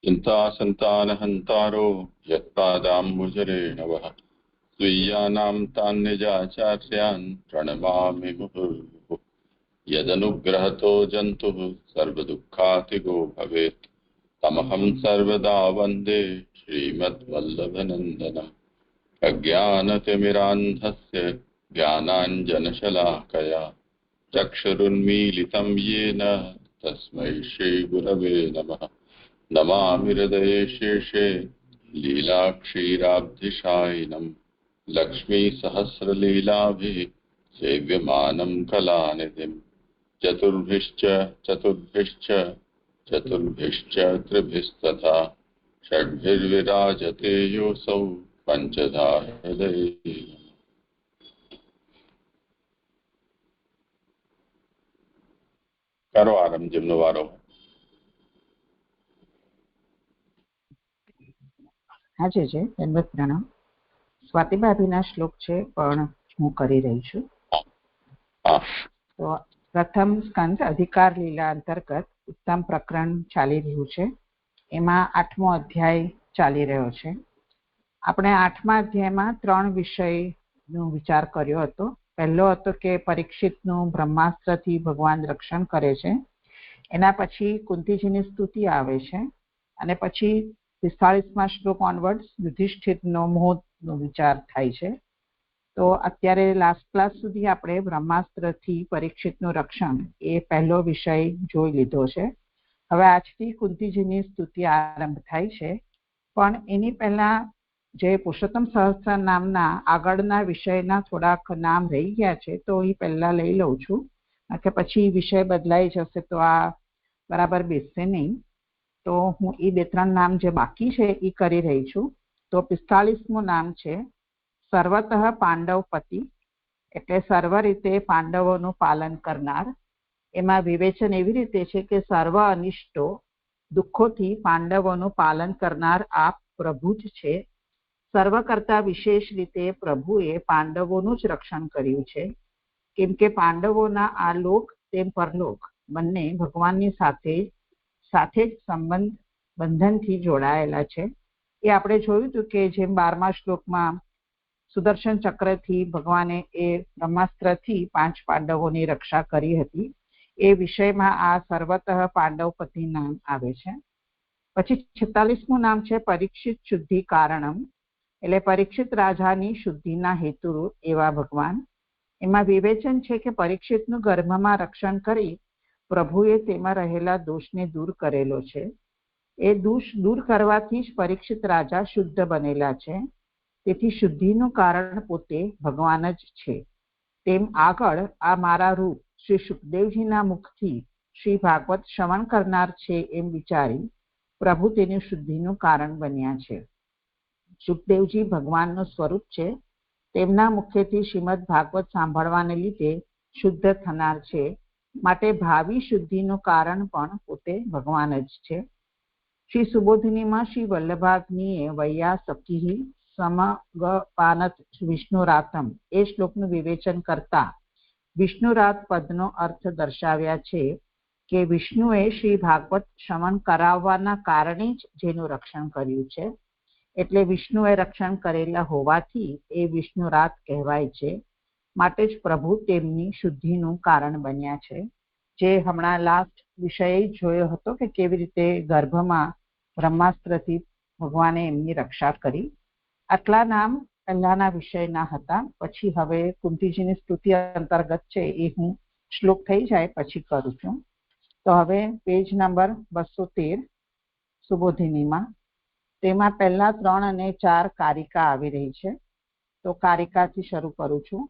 चिन्तासन्तानहन्तारो यत्पादाम्बुजरेणवः स्वीयानां तान् निजाचार्यान् प्रणमामि मुहुर्मुहुः। यदनुग्रहतो जन्तुः सर्वदुःखातिगो भवेत् तमहं सर्वदा वन्दे श्रीमद्वल्लभनन्दनम्। अज्ञानतिमिरान्धस्य ज्ञानाञ्जनशलाकया चक्षुरुन्मीलितं येन तस्मै श्रीगुरवे नमः। नमामि हृदये शेषे लीलाक्षीराब्धिशायिनं लक्ष्मीसहस्रलीलाभिः सेव्यमानं कलानिधिं चतुर्भिश्च त्रिभिस्तथा षड्भिर्विराजते योऽसौ पञ्चधा हृदये। કરો આરંભ જેમનો વારો. આજે છે દંડવત પ્રણામ. સ્વાતિભાભીના શ્લોક છે પણ હું કરી રહી છું. તો પ્રથમ સ્કંદ અધિકાર લીલા અંતર્ગત ઉત્તમ પ્રકરણ ચાલી રહ્યું છે. એમાં 8મો અધ્યાય ચાલી રહ્યો છે. આપણે 8મા અધ્યાયમાં 3 વિષયનો વિચાર કર્યો હતો. પહેલો હતો કે પરીક્ષિતનું બ્રહ્માસ્ત્રથી ભગવાન રક્ષણ કરે છે. એના પછી કુંતીજીની સ્તુતિ આવે છે અને પછી 45મા શ્લોક ઓનવર્ડ્સ યુધિષ્ઠિરનો મોહનો વિચાર થાય છે. તો અત્યારે લાસ્ટ ક્લાસ સુધી આપણે બ્રહ્માસ્ત્રથી પરીક્ષિતનું રક્ષણ એ પહેલો વિષય જોઈ લીધો છે. હવે આજથી કુંતીજીની સ્તુતિ આરંભ થાય છે. પણ એની પહેલા જે પુરુષોત્તમ સહસ્ત્ર નામના આગળના વિષયના થોડાક નામ રહી ગયા છે તો એ પહેલા લઈ લઉં છું કે પછી વિષય બદલાઈ જશે તો આ બરાબર બેસશે નહીં. તો હું એ 2-3 નામ જે બાકી છે એ કરી રહી છું. તો 45મું નામ છે સર્વતઃ પાંડવપતિ, એટલે સર્વ રીતે પાંડવોનું પાલન કરનાર. એમાં વિવેચન એવી રીતે છે કે સર્વ અનિષ્ટો દુઃખોથી પાંડવોનું પાલન કરનાર આ પ્રભુ જ છે. સર્વ કરતા વિશેષ રીતે પ્રભુએ પાંડવોનું જ રક્ષણ કર્યું છે, કેમ કે પાંડવોના આ લોક તેમ પરલોક બંને ભગવાનની સાથે જ બંધનથી જોડાયેલા છે. એ આપણે જોયું હતું કે જેમ 12મા શ્લોકમાં સુદર્શન ચક્રથી ભગવાને એ બ્રહ્માસ્ત્રથી 5 પાંડવોની રક્ષા કરી હતી. એ વિષયમાં આ સર્વતઃ પાંડવપતિ નામ આવે છે. પછી 46મું નામ છે પરીક્ષિત શુદ્ધિ કારણમ, એટલે પરીક્ષિત રાજાની શુદ્ધિના હેતુરૂપ એવા ભગવાન. એમાં વિવેચન છે કે પરીક્ષિતનું ગર્ભમાં રક્ષણ કરી પ્રભુએ તેમાં રહેલા દોષને દૂર કરેલો છે. એ દોષ દૂર કરવાથી જ પરીક્ષિત રાજા શુદ્ધ બનેલા છે. તેથી શુદ્ધિનું કારણ પોતે ભગવાન જ છે. તેમ આગળ આ મારા રૂપ શ્રી સુખદેવજીના મુખથી શ્રી ભાગવત શ્રવણ કરનાર છે એમ વિચારી પ્રભુ તેની શુદ્ધિનું કારણ બન્યા છે. સુખદેવજી ભગવાનનું સ્વરૂપ છે. તેમના મુખેથી શ્રીમદ ભાગવત સાંભળવાને લીધે શુદ્ધ થનાર છે. માટે ભાવિ શુદ્ધિનું કારણ પણ પોતે ભગવાન જ છે. શ્રી સુબોધિનીમાં શ્રી વલ્લભાગ્નિએ વૈયા સખી સમગપાનત વિષ્ણુરાતમ એ શ્લોકનું વિવેચન કરતા વિષ્ણુરાત પદનો અર્થ દર્શાવ્યા છે કે વિષ્ણુએ શ્રી ભાગવત શ્રવણ કરાવવાના કારણે જ જેનું રક્ષણ કર્યું છે. એટલે વિષ્ણુએ રક્ષણ કરેલા હોવાથી એ વિષ્ણુરાત કહેવાય છે. માટે જ પ્રભુ તેમની શુદ્ધિનું કારણ બન્યા છે. જે હમણાં લાસ્ટ વિષય જોયો હતો કે કેવી રીતે ગર્ભમાં બ્રહ્માસ્ત્રથી ભગવાને એમની રક્ષા કરી. આટલા નામ પહેલાના વિષયના હતા. પછી હવે કુંતીજીની સ્તુતિ અંતર્ગત છે એ હું શ્લોક થઈ જાય પછી કરું છું. તો હવે પેજ નંબર 213 સુબોધિનીમાં તેમાં પહેલા 3 અને 4 કારિકા આવી રહી છે. તો કારિકાથી શરૂ કરું છું.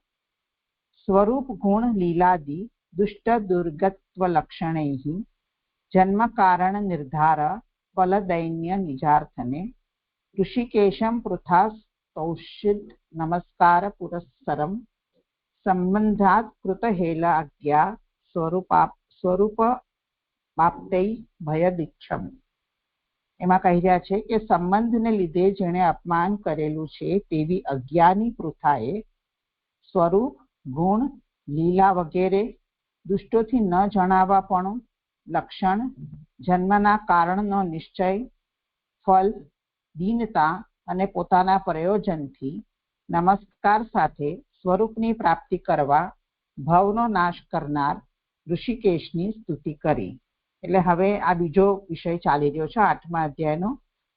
સ્વરૂપ ગુણ લીલાદિ દુષ્ટ દુર્ગત્વ લક્ષણૈઃ જન્મ કારણ નિર્ધાર ફલ દૈન્ય નિજાર્થને ઋષિકેશમ પૃથા તૌષિદ નમસ્કાર પુરસ્સરમ સંબંધાત કૃત હેલાજ્ઞા સ્વરૂપ બાપ્તૈ ભય દીક્ષમ. એમાં કહી રહ્યા છે કે સંબંધને લીધે જેણે અપમાન કરેલું છે તેવી અજ્ઞાની પૃથાએ સ્વરૂપ ગુણ લીલા વગેરે દુષ્ટોથી ન જણાવવા પણ લક્ષણ જન્મના કારણનો નિશ્ચય ફલ, દીનતા અને પોતાના પ્રયોજનથી નમસ્કાર સાથે સ્વરૂપની પ્રાપ્તિ કરવા ભવનો નાશ કરનાર ઋષિકેશની સ્તુતિ કરી. એટલે હવે આ બીજો વિષય ચાલી રહ્યો છે 8મા અધ્યાયનો.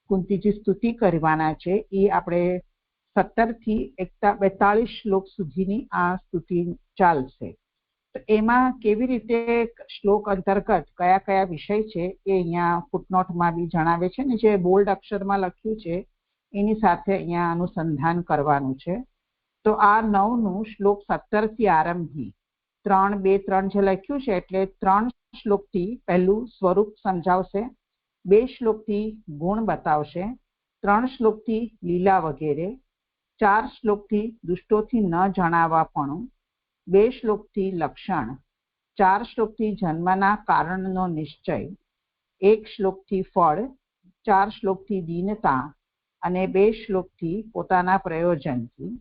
કુંતીજી સ્તુતિ કરવાના છે એ આપણે 17 થી 42 શ્લોક સુધીની આ સ્તુતિ ચાલશે. તો એમાં કેવી રીતે શ્લોક અંતર્ગત કયા કયા વિષય છે એ અહીંયા ફૂટનોટમાં બી જણાવે છે ને જે બોલ્ડ અક્ષરમાં લખ્યું છે એની સાથે અહીંયા અનુસંધાન કરવાનું છે. તો આ 9નું શ્લોક 17 થી આરંભી 3, 2, 3 જે લખ્યું છે એટલે 3 શ્લોકથી પહેલું સ્વરૂપ સમજાવશે, 2 શ્લોકથી ગુણ બતાવશે, 3 શ્લોકથી લીલા વગેરે, 4 શ્લોકથી દુષ્ટોથી ન જણાવવાપણું, 2 શ્લોકથી લક્ષણ, 4 શ્લોકથી જન્મના કારણનો નિશ્ચય, 1 શ્લોકથી ફળ, 4 શ્લોકથી દીનતા અને 2 શ્લોકથી પોતાના પ્રયોજનથી,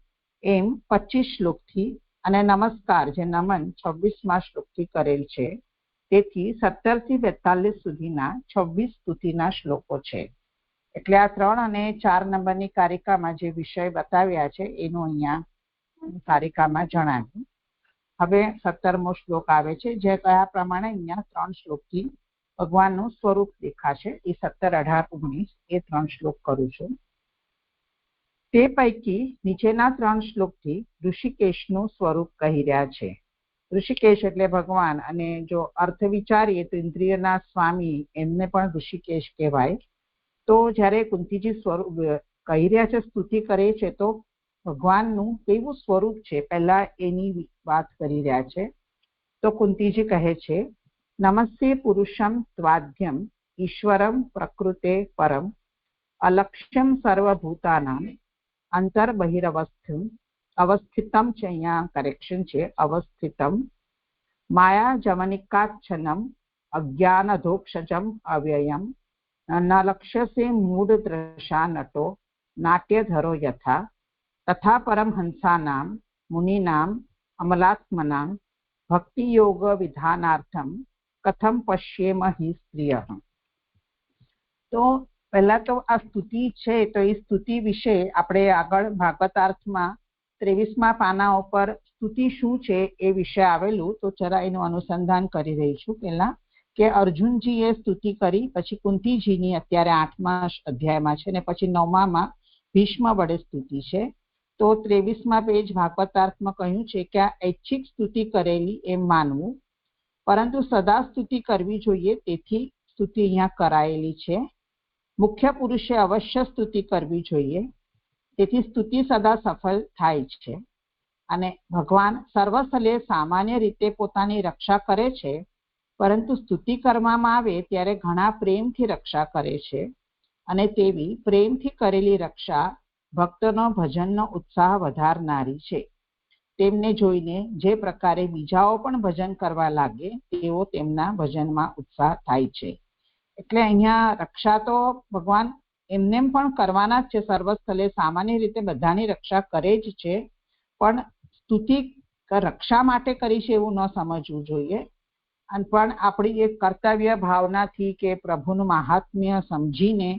એમ 25 શ્લોકથી, અને નમસ્કાર જે નમન 26મા શ્લોકથી કરેલ છે. તેથી 17 થી 42 સુધીના 26 સ્તુતિના શ્લોકો છે. એટલે આ 3 અને 4 નંબરની કારિકામાં જે વિષય બતાવ્યા છે એનું અહીંયા કારિકામાં જણાવ્યું. હવે 17મો શ્લોક આવે છે જે કયા પ્રમાણે અહીંયા 3 શ્લોકથી ભગવાનનું સ્વરૂપ દેખાશે. એ 17, 18, 19 એ 3 શ્લોક કરું છું. તે પૈકી નીચેના 3 શ્લોકથી ઋષિકેશનું સ્વરૂપ કહી રહ્યા છે. ઋષિકેશ એટલે ભગવાન, અને જો અર્થ વિચારીએ તો ઇન્દ્રિયના સ્વામી એમને પણ ઋષિકેશ કહેવાય. તો જ્યારે કુંતીજી સ્વરૂપ કહી રહ્યા છે, સ્તુતિ કરે છે, તો ભગવાનનું કેવું સ્વરૂપ છે પહેલા એની વાત કરી રહ્યા છે. તો કુંતીજી કહે છે, નમસ્તે પુરુષમ ત્વાદ્યમ ઈશ્વરમ પ્રકૃતે પરમ અલક્ષ્યમ સર્વભૂતાનામ અંતર અવસ્થિતમ છે, અહીંયા કરેક્શન છે, અવસ્થિતમ માયા જમનિકાચ્છનમ અજ્ઞાનધોક્ષજમ અવ્યયમ ન લક્ષ્યસે મૂઢ દ્રશા નટો નાટ્યધરો યથા તથા પરમહંસાનામ મુનિનામ અમલાત્મનામ ભક્તિયોગ વિધાનાર્થમ કથમ પશ્યેમ હિ સ્ત્રિયઃ. તો પહેલા તો આ સ્તુતિ છે, તો એ સ્તુતિ વિશે આપણે આગળ ભાગવતાર્થમાં 23મા પાના ઉપર સ્તુતિ શું છે એ વિશે આવેલું, તો જરા એનું અનુસંધાન કરી રહી છું. પહેલા કે અર્જુનજીએ સ્તુતિ કરી, પછી કુંતીજીની અત્યારે 8મા અધ્યાયમાં છે, ને પછી 9મામાં ભીષ્મ વડે સ્તુતિ છે. તો 23મા પેજ ભાગવતાર્થમાં કહ્યું છે કે આ ઐચ્છિક સ્તુતિ કરેલી એમ માનવું, પરંતુ સદા સ્તુતિ કરવી જોઈએ, તેથી સ્તુતિ અહીંયા કરાયેલી છે. મુખ્ય પુરુષે અવશ્ય સ્તુતિ કરવી જોઈએ, તેથી સ્તુતિ સદા સફળ થાય છે. અને ભગવાન સર્વસ્થળે સામાન્ય રીતે પોતાની રક્ષા કરે છે, પરંતુ સ્તુતિ કરવામાં આવે ત્યારે ઘણા પ્રેમથી રક્ષા કરે છે. અને તેવી પ્રેમથી કરેલી રક્ષા ભક્તનો ભજનનો ઉત્સાહ વધારનારી છે. તેમને જોઈને જે પ્રકારે બીજાઓ પણ ભજન કરવા લાગે તેવો તેમના ભજનમાં ઉત્સાહ થાય છે. એટલે અહીંયા રક્ષા તો ભગવાન એમનેમ પણ કરવાના જ છે, સર્વસ્થળે સામાન્ય રીતે બધાની રક્ષા કરે જ છે, પણ સ્તુતિ રક્ષા માટે કરી છે એવું ન સમજવું જોઈએ. અને પણ આપણી એક કર્તવ્ય ભાવનાથી કે પ્રભુનું મહાત્મ્ય સમજીને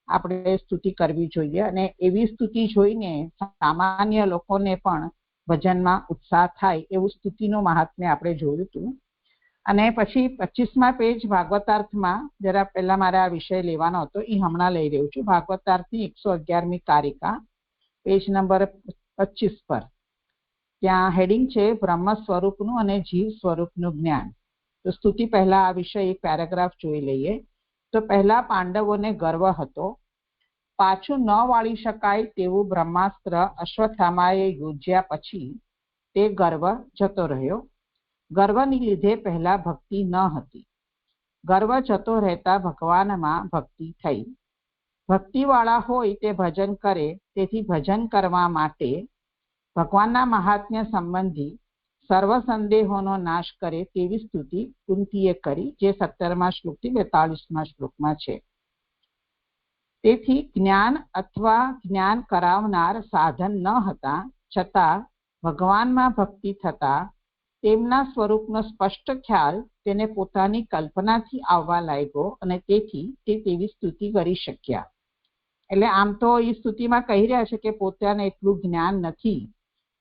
આપણે સ્તુતિ કરવી જોઈએ. અને એવી સ્તુતિ જોઈને સામાન્ય લોકોને પણ ભજનમાં ઉત્સાહ થાય એવું સ્તુતિનું મહાત્મ્ય આપણે જોયું હતું. અને પછી 25મા પેજ ભાગવતાર્થમાં જરા પહેલા મારે આ વિષય લેવાનો હતો, એ હમણાં લઈ રહ્યું છું. ભાગવતાર્થની 111મી કારિકા, પેજ નંબર 25 પર ત્યાં હેડિંગ છે બ્રહ્મ સ્વરૂપનું અને જીવ સ્વરૂપનું જ્ઞાન. તો સ્તુતિ પહેલા આ વિષય એક પેરેગ્રાફ જોઈ લઈએ. તો પહેલા પાંડવોને ગર્વ હતો, પાછું ન વાળી શકાય તેવું બ્રહ્માસ્ત્ર અશ્વત્થામાએ યોજ્યા પછી તે ગર્વ જતો રહ્યો. ગર્વની લીધે પહેલા ભક્તિ ન હતી, ગર્વ જતો રહેતા ભગવાનમાં ભક્તિ થઈ. ભક્તિવાળા હોય તે ભજન કરે, તેથી ભજન કરવા માટે ભગવાનના મહાત્મ્ય સંબંધી સર્વ સંદેહોનો નાશ કરે તેવી સ્તુતિ કુંતીએ કરી, જે 17મા શ્લોકથી 42મા શ્લોકમાં છે. તેથી જ્ઞાન અથવા જ્ઞાન કરાવનાર સાધન ન હતા છતાં ભગવાનમાં ભક્તિ થતા તેમના સ્વરૂપનો સ્પષ્ટ ખ્યાલ તેને પોતાની કલ્પનાથી આવવા લાગ્યો, અને તેથી તે તેવી સ્તુતિ કરી શક્યા. એટલે આમ તો એ સ્તુતિમાં કહી રહ્યા છે કે પોતાને એટલું જ્ઞાન નથી,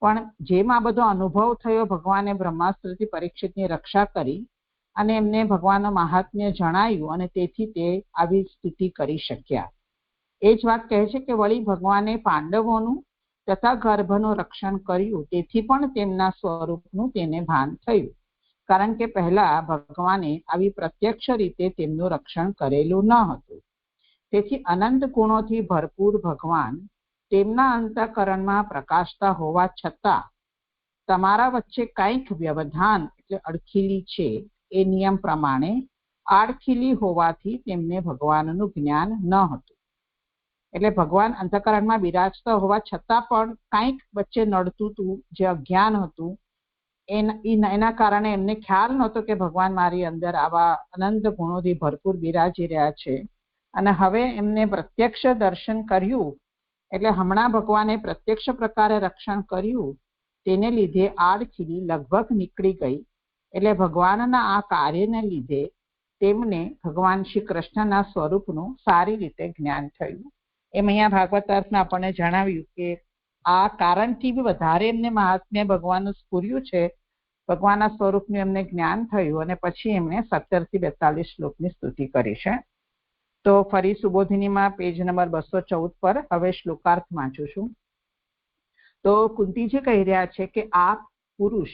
પણ જેમ આ બધો અનુભવ થયો, ભગવાને બ્રહ્માસ્ત્રથી પરીક્ષિતની રક્ષા કરી અને એમને ભગવાનનું મહાત્મ્ય જણાયું અને તેથી તે આવી સ્તુતિ કરી શક્યા. એ જ વાત કહે છે કે વળી ભગવાને પાંડવોનું તથા ગર્ભનું રક્ષણ કર્યું, તેથી પણ તેમના સ્વરૂપનું તેને ભાન થયું, કારણ કે પહેલા ભગવાને આવી પ્રત્યક્ષ રીતે તેમનું રક્ષણ કરેલું ન હતું. તેથી અનંત ગુણોથી ભરપૂર ભગવાન તેમના અંતઃકરણમાં પ્રકાશતા હોવા છતાં તમારા વચ્ચે કંઈક વ્યવધાન એટલે અડખીલી છે, એ નિયમ પ્રમાણે આડખીલી હોવાથી તેમને ભગવાનનું જ્ઞાન ન હતું. એટલે ભગવાન અંતઃકરણમાં બિરાજતા હોવા છતાં પણ કંઈક વચ્ચે નડતું હતું, જે અજ્ઞાન હતું, એના કારણે એમને ખ્યાલ નહોતો કે ભગવાન મારી અંદર આવા અનંત ગુણોથી ભરપૂર બિરાજી રહ્યા છે. અને હવે એમને પ્રત્યક્ષ દર્શન કર્યું, એટલે હમણાં ભગવાને પ્રત્યક્ષ પ્રકારે રક્ષણ કર્યું, તેને લીધે આડખીલી લગભગ નીકળી ગઈ. એટલે ભગવાનના આ કાર્યને લીધે તેમને ભગવાન શ્રી કૃષ્ણના સ્વરૂપનું સારી રીતે જ્ઞાન થયું. એમ અહીંયા ભાગવતાર્થમાં આપણને જણાવ્યું કે આ કારણથી બી વધારે એમને મહાત્મ્ય ભગવાનનું સ્ફુર્યું છે, ભગવાનના સ્વરૂપનું એમને જ્ઞાન થયું, અને પછી એમણે 17 થી 42 શ્લોકની સ્તુતિ કરી છે. તો ફરી સુબોધિનીમાં પેજ નંબર 214 પર હવે શ્લોકાર્થ વાંચું છું. તો કુંતીજી કહી રહ્યા છે કે આપ પુરુષ,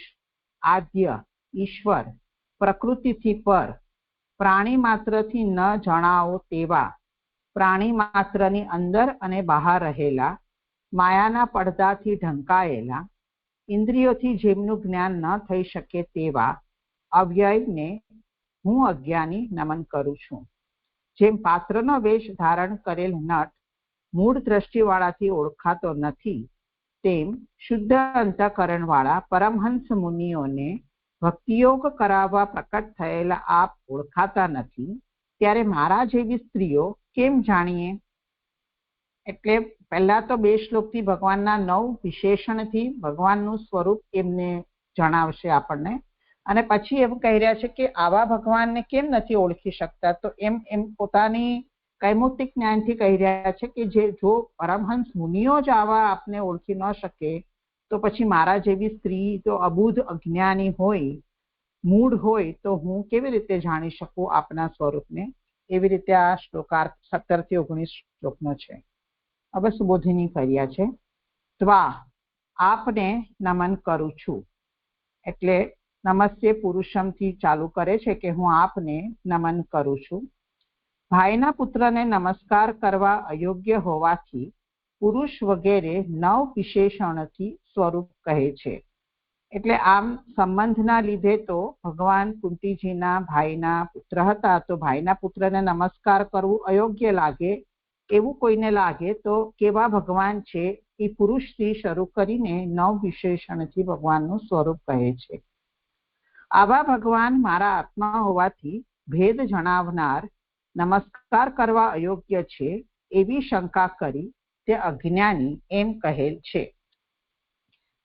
આદ્ય, ઈશ્વર, પ્રકૃતિથી પર, પ્રાણી માત્રથી ન જણાવો તેવા, પ્રાણી માત્રની અંદર અને બહાર રહેલા, માયાના પડદાથી ઢંકાયેલા, ઇન્દ્રિયોથી જેમનું જ્ઞાન ન થઈ શકે તેવા અવ્યયને હું અજ્ઞાની નમન કરું છું. જેમ પાત્રનો વેશ ધારણ કરેલ નટ મૂળ દ્રષ્ટિવાળાથી ઓળખાતો નથી, તેમ શુદ્ધ અંતઃકરણવાળા પરમહંસ મુનિઓને ભક્તિયોગ કરાવવા પ્રકટ થયેલા આપ ઓળખાતા નથી, ત્યારે મારા જેવી સ્ત્રીઓ કેમ જાણીએ? એટલે પહેલા તો 2 શ્લોકથી ભગવાનના 9 વિશેષણથી ભગવાનનું સ્વરૂપ એમને જણાવશે આપણને, અને પછી એમ કહી રહ્યા છે કે આવા ભગવાનને કેમ નથી ઓળખી શકતા. તો એમ પોતાની કૈમુતિક જ્ઞાનથી કહી રહ્યા છે કે જો પરમહંસ મુનિઓ જ આવા આપને ઓળખી ન શકે, તો પછી મારા જેવી સ્ત્રી તો અબુધ અજ્ઞાની હોય, મૂળ હોય, તો હું કેવી રીતે જાણી શકું આપના સ્વરૂપને? એવી રીતે આ શ્લોકાર્થ 17 થી 19 શ્લોકનો છે. હવે સુબોધિની કર્યા છે. ત્વા આપને નમન કરું છું, એટલે નમસ્તે પુરુષમથી ચાલુ કરે છે કે હું આપને નમન કરું છું. ભાઈના પુત્રને નમસ્કાર કરવા અયોગ્ય હોવાથી પુરુષ વગેરે 9 વિશેષણથી સ્વરૂપ કહે છે. એટલે આમ સંબંધના લીધે તો ભગવાન કુંતીજીના ભાઈના પુત્ર હતા, તો ભાઈના પુત્રને નમસ્કાર કરવું અયોગ્ય લાગે, એવું કોઈને લાગે તો કેવા ભગવાન છે, એ પુરુષથી શરૂ કરીને 9 વિશેષણથી ભગવાનનું સ્વરૂપ કહે છે. આવા ભગવાન મારા આત્મા હોવાથી ભેદ જણાવનાર નમસ્કાર કરવા અયોગ્ય છે, એવી શંકા કરી તે અજ્ઞાની એમ કહેલ છે.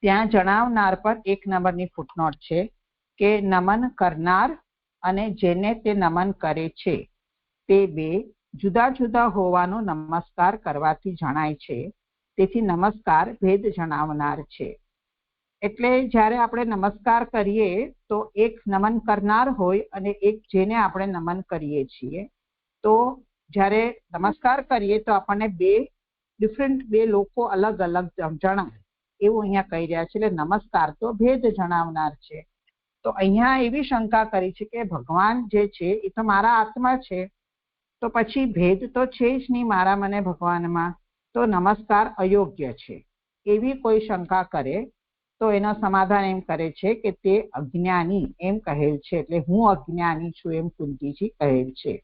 ત્યાં જણાવનાર પર 1 નંબરની ફૂટનોટ છે કે નમન કરનાર અને જેને તે નમન કરે છે તે 2 જુદા જુદા હોવાનો નમસ્કાર કરવાથી જણાય છે, તેથી નમસ્કાર ભેદ જણાવનાર છે. એટલે જ્યારે આપણે નમસ્કાર કરીએ તો એક નમન કરનાર હોય અને એક જેને આપણે નમન કરીએ છીએ, તો જ્યારે નમસ્કાર કરીએ તો આપણને 2 લોકો અલગ અલગ જણાય, એવું અહીંયા કહી રહ્યા છે. એટલે નમસ્કાર તો ભેદ જણાવનાર છે. તો અહીંયા એવી શંકા કરી છે કે ભગવાન જે છે એ તો મારા આત્મા છે, તો પછી ભેદ તો છે જ નહીં મારા મને ભગવાનમાં, તો નમસ્કાર અયોગ્ય છે, એવી કોઈ શંકા કરે તો એનો સમાધાન એમ કરે છે કે તે અજ્ઞાની એમ કહેલ છે. એટલે હું અજ્ઞાની છું એમ કુંતીજી કહેલ છે.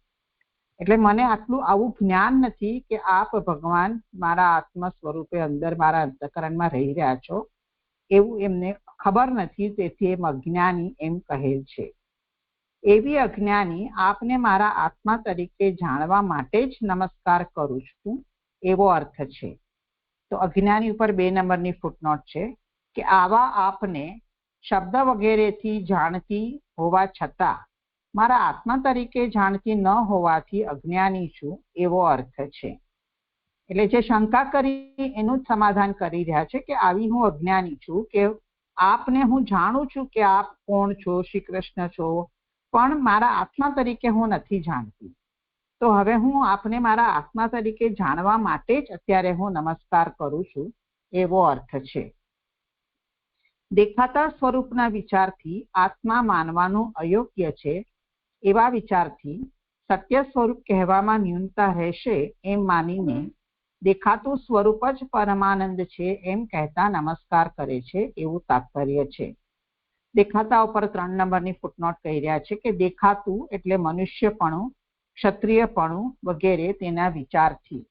એટલે મને આવું જ્ઞાન નથી કે આપ ભગવાન મારા આત્મ સ્વરૂપે અંદર મારા અંતઃકરણમાં રહી રહ્યા છો, એવું એમને ખબર નથી, તેથી એમ અજ્ઞાની એમ કહેલ છે. એવી અજ્ઞાની આપને મારા આત્મા તરીકે જાણવા માટે જ નમસ્કાર કરું છું, એવો અર્થ છે. તો અજ્ઞાની ઉપર 2 નંબરની ફૂટનોટ છે કે આવા આપને શબ્દ વગેરેથી જાણતી હોવા છતાં મારા આત્મા તરીકે જાણતી ન હોવાથી અજ્ઞાની છું, એવો અર્થ છે. એટલે જે શંકા કરી એનું જ સમાધાન કરી રહ્યા છે કે આવી હું અજ્ઞાની છું, કે આપને હું જાણું છું કે આપ કોણ છો, શ્રી કૃષ્ણ છો, પણ મારા આત્મા તરીકે હું નથી જાણતી. તો હવે હું આપને મારા આત્મા તરીકે જાણવા માટે જ અત્યારે હું નમસ્કાર કરું છું, એવો અર્થ છે. દેખાતા સ્વરૂપના વિચારથી આત્મા માનવાનું અયોગ્ય છે એવા વિચારથી સત્ય સ્વરૂપ કહેવામાં ન્યૂનતા રહેશે એમ માનીને દેખાતું સ્વરૂપ જ પરમાનંદ છે એમ કહેતા નમસ્કાર કરે છે, એવું તાત્પર્ય છે. દેખાતા ઉપર 3 નંબરની ફૂટનોટ કહી રહ્યા છે કે દેખાતું એટલે મનુષ્યપણું, ક્ષત્રિયપણું વગેરે તેના વિચારથી.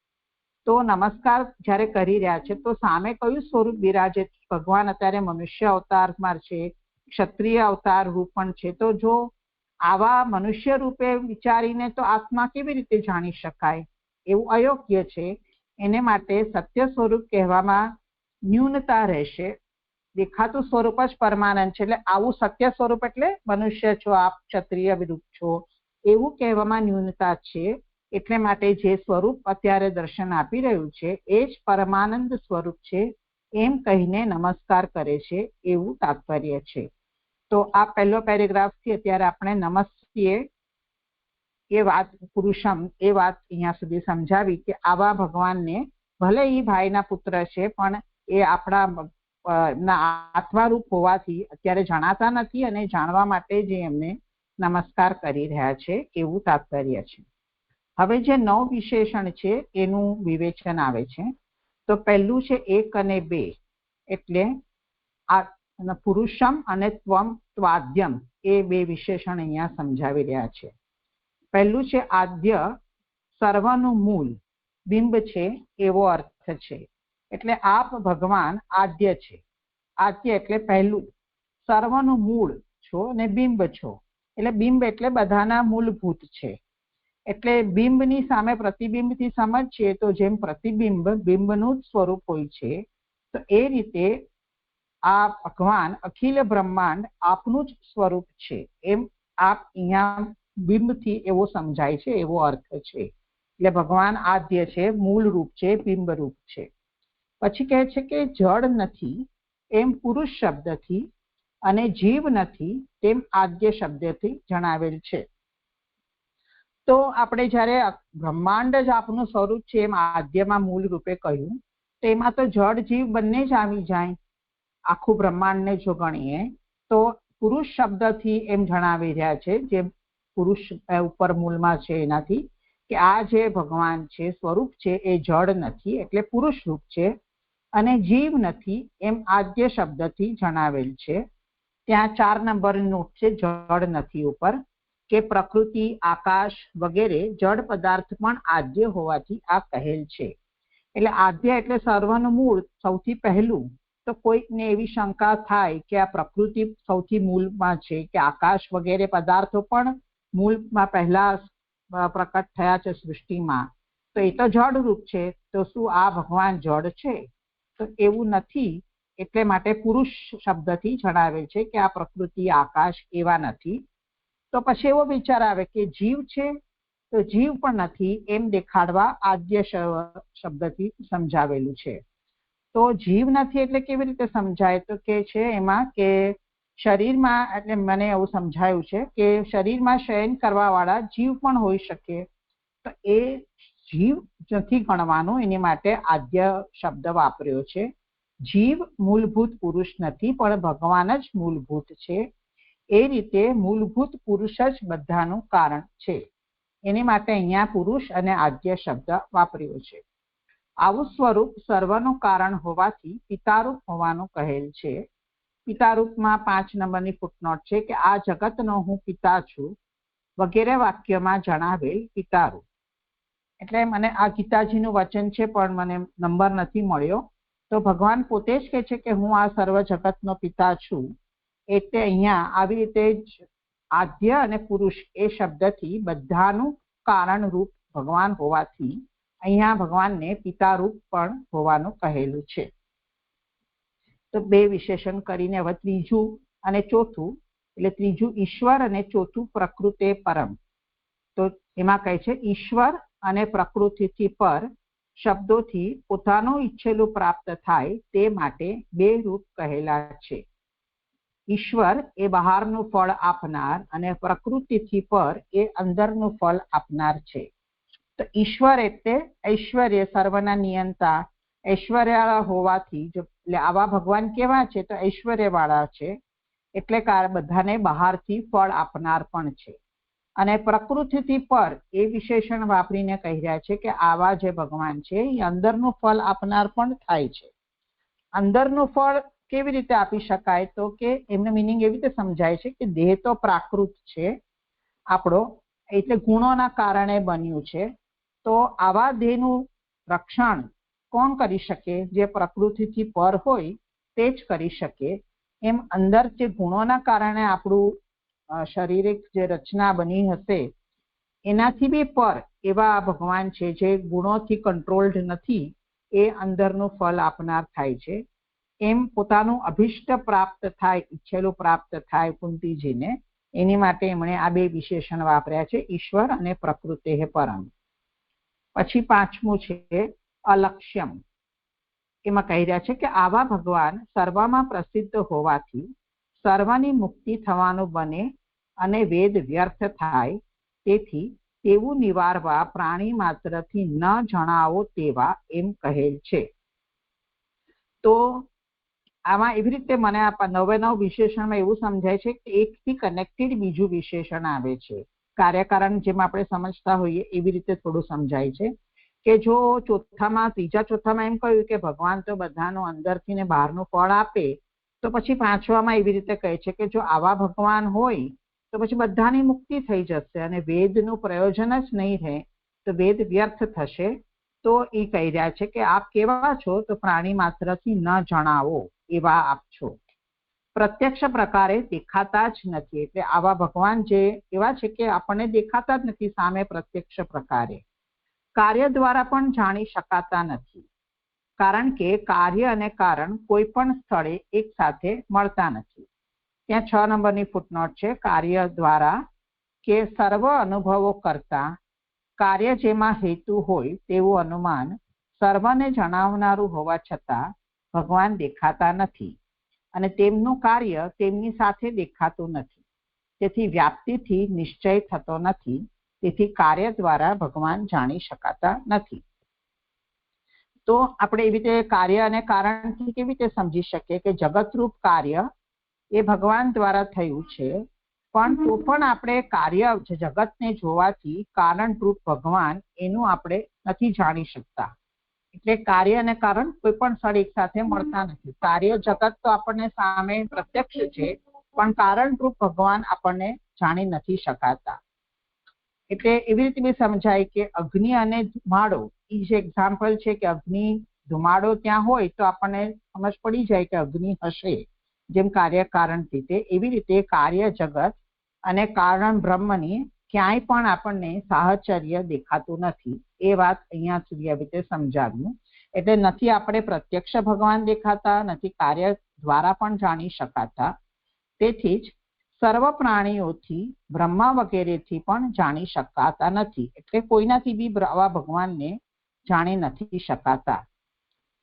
તો નમસ્કાર જ્યારે કરી રહ્યા છે તો સામે કયું સ્વરૂપ બિરાજે? ભગવાન અત્યારે મનુષ્ય અવતારમાં છે, ક્ષત્રિય અવતાર રૂપ પણ છે. તો જો આવા મનુષ્ય રૂપે વિચારીને તો આત્મા કેવી રીતે જાણી શકાય? એવું અયોગ્ય છે. એને માટે સત્ય સ્વરૂપ કહેવામાં ન્યૂનતા રહેશે. દેખાતું સ્વરૂપ જ પરમાનંદ છે, એટલે આવું સત્ય સ્વરૂપ એટલે મનુષ્ય છો આપ, ક્ષત્રિય રૂપ છો, એવું કહેવામાં ન્યૂનતા છે. એટલે માટે જે સ્વરૂપ અત્યારે દર્શન આપી રહ્યું છે એ જ પરમાનંદ સ્વરૂપ છે એમ કહીને નમસ્કાર કરે છે, એવું તાત્પર્ય છે. તો આ પહેલો પેરેગ્રાફથી અત્યારે આપણે નમસ્તીએ એ વાત, પુરુષમ એ વાત અહીંયા સુધી સમજાવી કે આવા ભગવાનને ભલે એ ભાઈના પુત્ર છે પણ એ આપણા આત્મારૂપ હોવાથી અત્યારે જણાતા નથી અને જાણવા માટે જે એમને નમસ્કાર કરી રહ્યા છે, એવું તાત્પર્ય છે. હવે જે 9 વિશેષણ છે એનું વિવેચન આવે છે. તો પહેલું છે 1 અને 2, એટલે આ પુરુષમ અને ત્વમ ત્વાદ્યમ એ 2 વિશેષણ અહીંયા સમજાવી રહ્યા છે. પહેલું છે આદ્ય, સર્વનું મૂળ, બિંબ છે એવો અર્થ છે. એટલે આપ ભગવાન આદ્ય છે. આદ્ય એટલે પહેલું, સર્વનું મૂળ છો અને બિંબ છો. એટલે બિંબ એટલે બધાના મૂળભૂત છે. એટલે બિંબની સામે પ્રતિબિંબથી સમજીએ તો જેમ પ્રતિબિંબ બિંબનું જ સ્વરૂપ હોય છે, તો એ રીતે આ ભગવાન અખિલ બ્રહ્માંડ આપનું જ સ્વરૂપ છે એમ આપ અહીંયા બિંબથી એવો સમજાય છે, એવો અર્થ છે. એટલે ભગવાન આદ્ય છે, મૂળ રૂપ છે, બિંબ રૂપ છે. પછી કહે છે કે જડ નથી એમ પુરુષ શબ્દથી અને જીવ નથી તેમ આદ્ય શબ્દથી જણાવેલ છે. તો આપણે જ્યારે બ્રહ્માંડ જ આપનું સ્વરૂપ છે એમ આદ્યમાં મૂળ રૂપે કહ્યું, તો એમાં તો જડ જીવ બંને જ આવી જાય. આખું બ્રહ્માંડને જો ગણીએ તો પુરુષ શબ્દથી એમ જણાવી રહ્યા છે, જે પુરુષ ઉપર મૂળમાં છે એનાથી, કે આ જે ભગવાન છે સ્વરૂપ છે એ જડ નથી એટલે પુરુષ રૂપ છે, અને જીવ નથી એમ આદ્ય શબ્દથી જણાવેલ છે. ત્યાં 4 નંબરની નોટ છે જડ નથી ઉપર, કે પ્રકૃતિ, આકાશ વગેરે જડ પદાર્થ પણ આદ્ય હોવાથી આ કહેલ છે. એટલે આદ્ય એટલે સર્વનું મૂળ, સૌથી પહેલું. તો કોઈકને એવી શંકા થાય કે આ પ્રકૃતિ સૌથી મૂળમાં છે કે આકાશ વગેરે પદાર્થો પણ મૂળમાં પહેલા પ્રકટ થયા છે સૃષ્ટિમાં, તો એ તો જડ રૂપ છે. તો શું આ ભગવાન જડ છે? તો એવું નથી. એટલે માટે પુરુષ શબ્દથી જણાવેલ છે કે આ પ્રકૃતિ, આકાશ એવા નથી. તો પછી એવો વિચાર આવે કે જીવ છે, તો જીવ પણ નથી એમ દેખાડવા આદ્ય શબ્દથી સમજાવેલું છે. તો જીવ નથી એટલે કેવી રીતે સમજાય? તો કે છે એમાં કે શરીરમાં, એટલે મને એવું સમજાયું છે કે શરીરમાં શયન કરવા વાળા જીવ પણ હોઈ શકે. તો એ જીવ નથી ગણવાનું, એની માટે આદ્ય શબ્દ વાપર્યો છે. જીવ મૂળભૂત પુરુષ નથી પણ ભગવાન જ મૂળભૂત છે. એ રીતે મૂળભૂત પુરુષ જ બધાનું કારણ છે. એની માટે અહીંયા પુરુષ અને આદ્ય શબ્દ વાપર્યો છે. આવું સ્વરૂપ સર્વનું કારણ હોવાથી પિતારૂપ હોવાનું કહેલ છે. પિતારૂપમાં 5 નંબરની ફૂટનોટ છે કે આ જગતનો હું પિતા છું વગેરે વાક્યમાં જણાવેલ પિતારૂપ. એટલે મને આ ગીતાજીનું વચન છે પણ મને નંબર નથી મળ્યો. તો ભગવાન પોતે જ કહે છે કે હું આ સર્વ જગતનો પિતા છું. એટલે અહીંયા આવી રીતે જ આદ્ય અને પુરુષ એ શબ્દથી બધાનું કારણ રૂપ ભગવાન હોવાથી અહીંયા ભગવાનને પિતારૂપ પણ હોવાનું કહેલું છે. તો 2 વિશેષણ કરીને હવે ત્રીજું અને ચોથું, એટલે ત્રીજું ઈશ્વર અને ચોથું પ્રકૃતે પરમ. તો એમાં કહે છે ઈશ્વર અને પ્રકૃતિથી પર શબ્દોથી પોતાનું ઈચ્છેલું પ્રાપ્ત થાય તે માટે બે રૂપ કહેલા છે. ઈશ્વર એ બહારનું ફળ આપનાર અને પ્રકૃતિથી પર એ અંદરનું ફળ આપનાર છે. તો ઈશ્વર એટલે ઐશ્વર્ય, સર્વના નિયંતા, ઐશ્વર્યવાળા હોવાથી એટલે આવા ભગવાન કેવા છે તો ઐશ્વર્યવાળા છે, એટલે બધાને બહારથી ફળ આપનાર પણ છે. અને પ્રકૃતિથી પર એ વિશેષણ વાપરીને કહી રહ્યા છે કે આવા જે ભગવાન છે એ અંદરનું ફળ આપનાર પણ થાય છે. અંદરનું ફળ કેવી રીતે આપી શકાય તો કે એમનો મિનિંગ એવી રીતે સમજાય છે કે દેહ તો પ્રાકૃત છે આપણો, એટલે ગુણોના કારણે બન્યું છે. તો આવા દેહનું રક્ષણ કોણ કરી શકે? જે પ્રકૃતિથી પર હોય તે જ કરી શકે. એમ અંદર જે ગુણોના કારણે આપણું શારીરિક જે રચના બની હશે એનાથી બી પર એવા ભગવાન છે જે ગુણોથી કંટ્રોલ્ડ નથી, એ અંદરનું ફળ આપનાર થાય છે. એમ પોતાનું અભિષ્ટ પ્રાપ્ત થાય, ઈચ્છેલું પ્રાપ્ત થાય કુંતીજીને, એની માટે એમણે આ બે વિશેષણ વાપર્યા છે, ઈશ્વર અને પ્રકૃતે પરમ. પછી પાંચમું છે અલક્ષ્યમ. એમાં કહી રહ્યા છે કે આવા ભગવાન સર્વમાં પ્રસિદ્ધ હોવાથી સર્વની મુક્તિ થવાનું બને અને વેદ વ્યર્થ થાય, તેથી તેવું નિવારવા પ્રાણી માત્રથી ન જણાવો તેવા એમ કહેલ છે. તો આમાં એવી રીતે મને આ 99 વિશેષણમાં એવું સમજાય છે કે એકથી કનેક્ટેડ બીજું વિશેષણ આવે છે. કાર્યકારણ જેમ આપણે સમજતા હોઈએ એવી રીતે થોડું સમજાય છે કે જો ત્રીજા ચોથામાં એમ કહ્યું કે ભગવાન તો બધાનું અંદરથી ને બહારનું ફળ આપે, તો પછી પાંચવામાં એવી રીતે કહે છે કે જો આવા ભગવાન હોય તો પછી બધાની મુક્તિ થઈ જશે અને વેદનું પ્રયોજન જ નહીં રહે, તો વેદ વ્યર્થ થશે. તો એ કહી રહ્યા છે કે આપ કેવા છો તો પ્રાણી માત્રથી ન જણાવો એવા આપ છો. પ્રત્યક્ષ પ્રકારે દેખાતા જ નથી, એટલે આવા ભગવાન જે એવા છે કે આપણને દેખાતા જ નથી સામે પ્રત્યક્ષ પ્રકારે. કાર્ય દ્વારા પણ જાણી શકાતા નથી, કારણ કે કાર્ય અને કારણ કોઈ પણ સ્થળે એક સાથે મળતા નથી. ત્યાં 6 નંબરની ફૂટનોટ છે. કાર્ય દ્વારા કે સર્વ અનુભવો કરતા કાર્ય જેમાં હેતુ હોય તેવું અનુમાન સર્વને જણાવનારું હોવા છતાં ભગવાન દેખાતા નથી અને તેમનું કાર્ય તેમની સાથે દેખાતું નથી, તેથી વ્યાપ્તિથી નિશ્ચય થતો નથી, તેથી કાર્ય દ્વારા ભગવાન જાણી શકાતા નથી. તો આપણે એવી રીતે કાર્ય અને કારણથી કેવી રીતે સમજી શકીએ કે જગતરૂપ કાર્ય એ ભગવાન દ્વારા થયું છે, પણ તો પણ આપણે કાર્ય જગતને જોવાથી કારણરૂપ ભગવાન એનું આપણે નથી જાણી શકતા. એટલે કાર્ય અને કારણ કોઈ પણ સ્થળ એક સાથે મળતા નથી. કાર્ય જગત તો આપણને સામે પ્રત્યક્ષ છે, પણ કારણરૂપ ભગવાન આપણને જાણી નથી શકાતા. એટલે એવી રીતે બી સમજાય કે અગ્નિ અને ધુમાડો એ જે એક્ઝામ્પલ છે કે અગ્નિ ધુમાડો ત્યાં હોય તો આપણને સમજ પડી જાય કે અગ્નિ હશે, જેમ કાર્ય કારણ રીતે. એવી રીતે કાર્ય જગત અને કારણ બ્રહ્મની ક્યાંય પણ આપણને સાહચર્ય દેખાતું નથી. એ વાત અહીંયા સુધી આવી રીતે સમજાવ્યું. એટલે નથી આપણે પ્રત્યક્ષ ભગવાન દેખાતા, નથી કાર્ય દ્વારા પણ જાણી શકાતા. તેથી જ સર્વ પ્રાણીઓથી બ્રહ્મા વગેરેથી પણ જાણી શકાતા નથી, એટલે કોઈનાથી બી આવા ભગવાનને જાણી નથી શકાતા.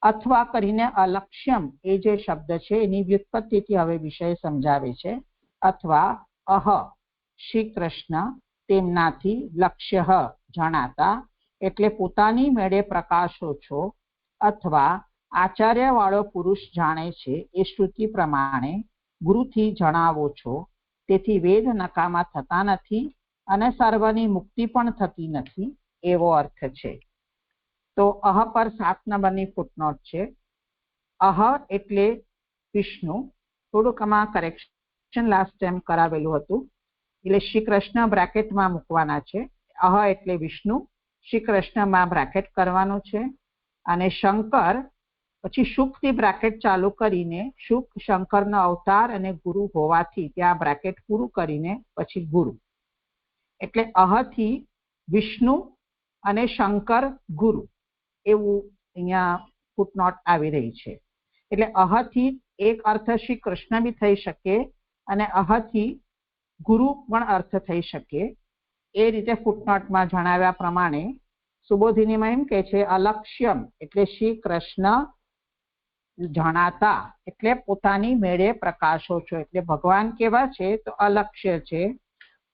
અથવા કરીને અલક્ષ્યમ એ જે શબ્દ છે એની વ્યુત્પત્તિથી હવે વિષય સમજાવે છે. અથવા અહ શ્રી કૃષ્ણ તેમનાથી લક્ષ્ય જણાતા, એટલે પોતાની મેળે પ્રકાશો છો, અથવા આચાર્ય વાળો પુરુષ જાણે છે એ શ્રુતિ પ્રમાણે ગુરુથી જણાવો છો, તેથી વેદ નકામા થતા નથી અને સર્વની મુક્તિ પણ થતી નથી, એવો અર્થ છે. તો અહ પર 7 નંબરની ફૂટનોટ છે. અહ એટલે વિષ્ણુ. થોડુંક આમાં કરેક્શન લાસ્ટ ટાઈમ કરાવેલું હતું, એટલે શ્રી કૃષ્ણ બ્રેકેટમાં મૂકવાના છે. અહ એટલે વિષ્ણુ, શ્રી કૃષ્ણમાં બ્રેકેટ કરવાનું છે. અને શંકર પછી શુકથી બ્રેકેટ ચાલુ કરીને શુક શંકરનો અવતાર અને ગુરુ હોવાથી ત્યાં બ્રેકેટ પૂરું કરીને પછી ગુરુ. એટલે અહથી વિષ્ણુ અને શંકર ગુરુ એવું અહીંયા ફૂટનોટ આવી રહી છે. એટલે અહથી એક અર્થ શ્રી કૃષ્ણ બી થઈ શકે અને અહથી ગુરુ પણ અર્થ થઈ શકે. એ રીતે ફૂટનોટમાં જણાવ્યા પ્રમાણે સુબોધિનીમાં એમ કે છે અલક્ષ્યમ એટલે શ્રી કૃષ્ણ જણાતા એટલે પોતાની મેળે પ્રકાશો છો. એટલે ભગવાન કેવા છે તો અલક્ષ્ય છે,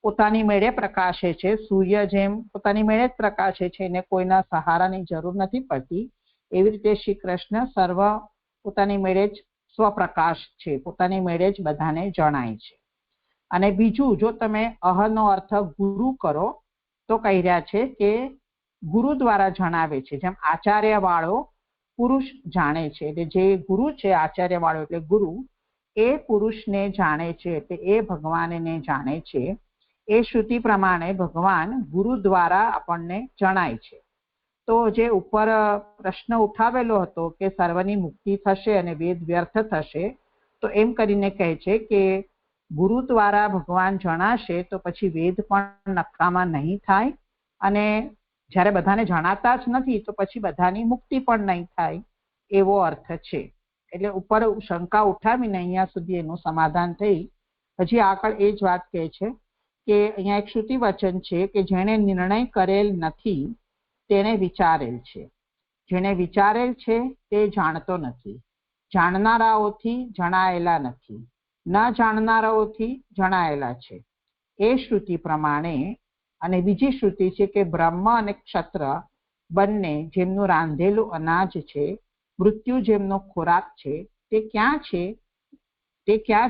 પોતાની મેળે પ્રકાશે છે. સૂર્ય જેમ પોતાની મેળે જ પ્રકાશે છે, એને કોઈના સહારાની જરૂર નથી પડતી, એવી રીતે શ્રી કૃષ્ણ સર્વ પોતાની મેળે જ સ્વપ્રકાશ છે, પોતાની મેળે જ બધાને જણાય છે. અને બીજું, જો તમે અહનો અર્થ ગુરુ કરો તો કહી રહ્યા છે કે ગુરુ દ્વારા જણાવે છે. જેમ આચાર્ય વાળો પુરુષ જાણે છે, એટલે જે ગુરુ છે આચાર્ય વાળો એટલે ગુરુ, એ પુરુષને જાણે છે, એટલે એ ભગવાનને જાણે છે. એ શ્રુતિ પ્રમાણે ભગવાન ગુરુ દ્વારા આપણને જણાય છે. તો જે ઉપર પ્રશ્ન ઉઠાવેલો હતો કે સર્વની મુક્તિ થશે અને વેદ વ્યર્થ થશે, તો એમ કરીને કહે છે કે ગુરુ દ્વારા ભગવાન જણાશે તો પછી વેદ પણ નકામા નહીં થાય, અને જ્યારે બધાને જણાતા જ નથી તો પછી બધાની મુક્તિ પણ નહીં થાય, એવો અર્થ છે. એટલે ઉપર શંકા ઉઠાવીને અહીંયા સુધી એનું સમાધાન થઈ. હજી આગળ એ જ વાત કહે છે કે અહીંયા એક શ્રુતિ વચન છે કે જેણે નિર્ણય કરેલ નથી તેને વિચારેલ છે, જેણે વિચારેલ છે તે જાણતો નથી, જાણનારાઓથી જણાયેલા નથી, ન જાણનારાઓથી જણાયેલા છે. એ શ્રુતિ પ્રમાણે. અને બીજી શ્રુતિ છે કે બ્રહ્મ અને ક્ષત્ર બંને જેમનું રાંધેલું અનાજ છે, મૃત્યુ જેમનો ખોરાક છે, તે ક્યાં